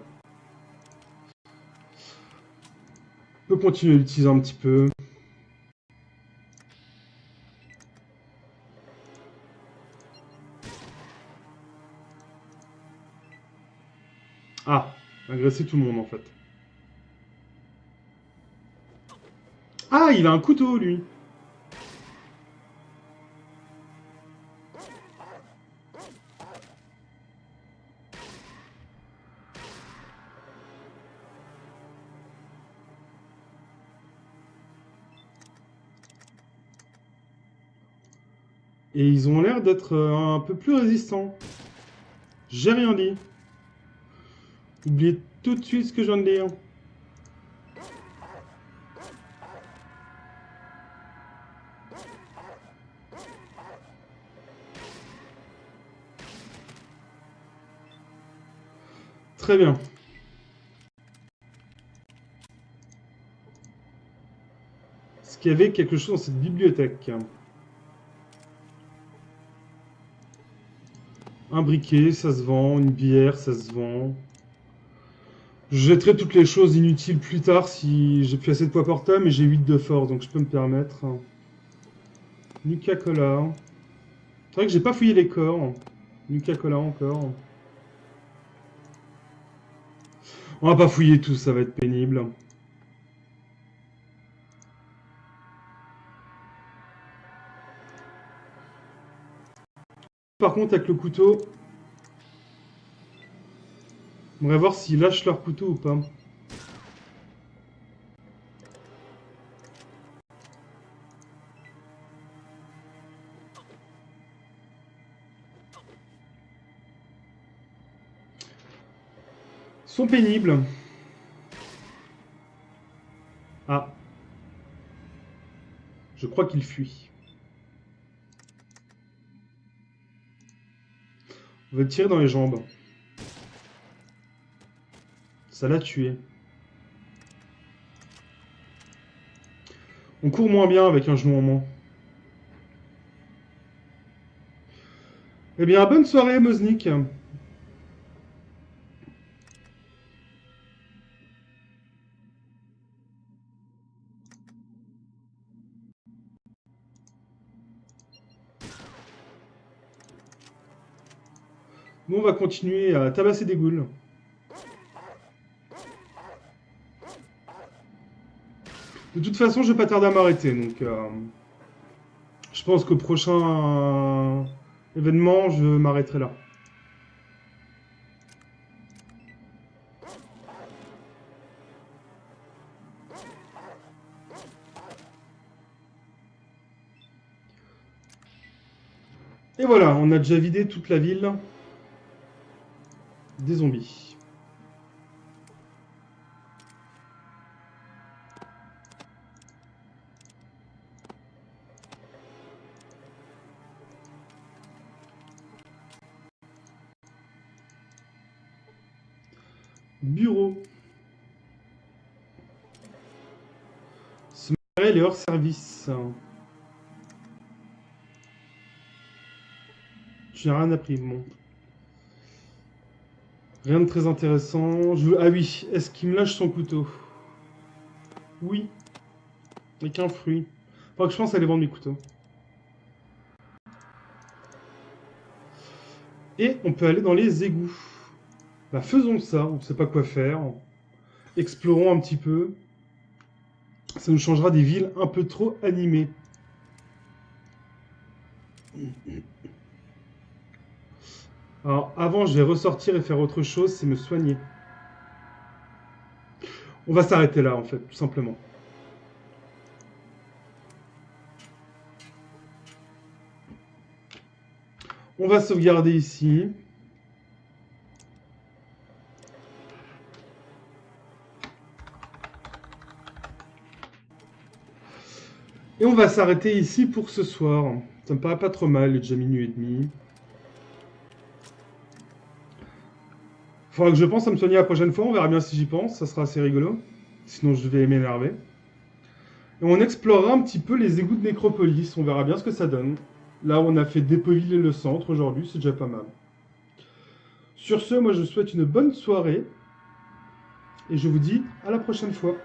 Je peux continuer à l'utiliser un petit peu. Agresser tout le monde, en fait. Ah, il a un couteau, lui. Et ils ont l'air d'être un peu plus résistants. J'ai rien dit. Oubliez tout de suite ce que je viens de dire. Très bien. Est-ce qu'il y avait quelque chose dans cette bibliothèque? Un briquet, ça se vend. Une bière, ça se vend. Je jetterai toutes les choses inutiles plus tard si j'ai plus assez de poids portable, mais j'ai 8 de force, donc je peux me permettre. Nuka-Cola. C'est vrai que j'ai pas fouillé les corps. Nuka-Cola encore. On va pas fouiller tout, ça va être pénible. Par contre, avec le couteau, on va voir s'ils lâchent leur couteau ou pas. Ils sont pénibles. Ah. Je crois qu'ils fuient. On va tirer dans les jambes. Ça l'a tué. On court moins bien avec un genou en moins. Eh bien, bonne soirée, Moznik. Nous, on va continuer à tabasser des ghouls. De toute façon, je vais pas tarder à m'arrêter, donc je pense qu'au prochain événement, je m'arrêterai là. Et voilà, on a déjà vidé toute la ville des zombies. Bureau. Se marrer les hors service. Je n'ai rien appris, bon. Rien de très intéressant. Ah oui, est-ce qu'il me lâche son couteau? Oui. Avec un fruit. Faudra que je pense aller vendre mes couteaux. Et on peut aller dans les égouts. Bah, faisons ça, on ne sait pas quoi faire. Explorons un petit peu. Ça nous changera des villes un peu trop animées. Alors, avant, je vais ressortir et faire autre chose, c'est me soigner. On va s'arrêter là, en fait, tout simplement. On va sauvegarder ici. Et on va s'arrêter ici pour ce soir. Ça me paraît pas trop mal, il est déjà minuit et demi. Faudra que je pense à me soigner la prochaine fois, on verra bien si j'y pense, ça sera assez rigolo. Sinon je vais m'énerver. Et on explorera un petit peu les égouts de Nécropolis, on verra bien ce que ça donne. Là on a fait Dépoville le centre aujourd'hui, c'est déjà pas mal. Sur ce, moi je vous souhaite une bonne soirée. Et je vous dis à la prochaine fois.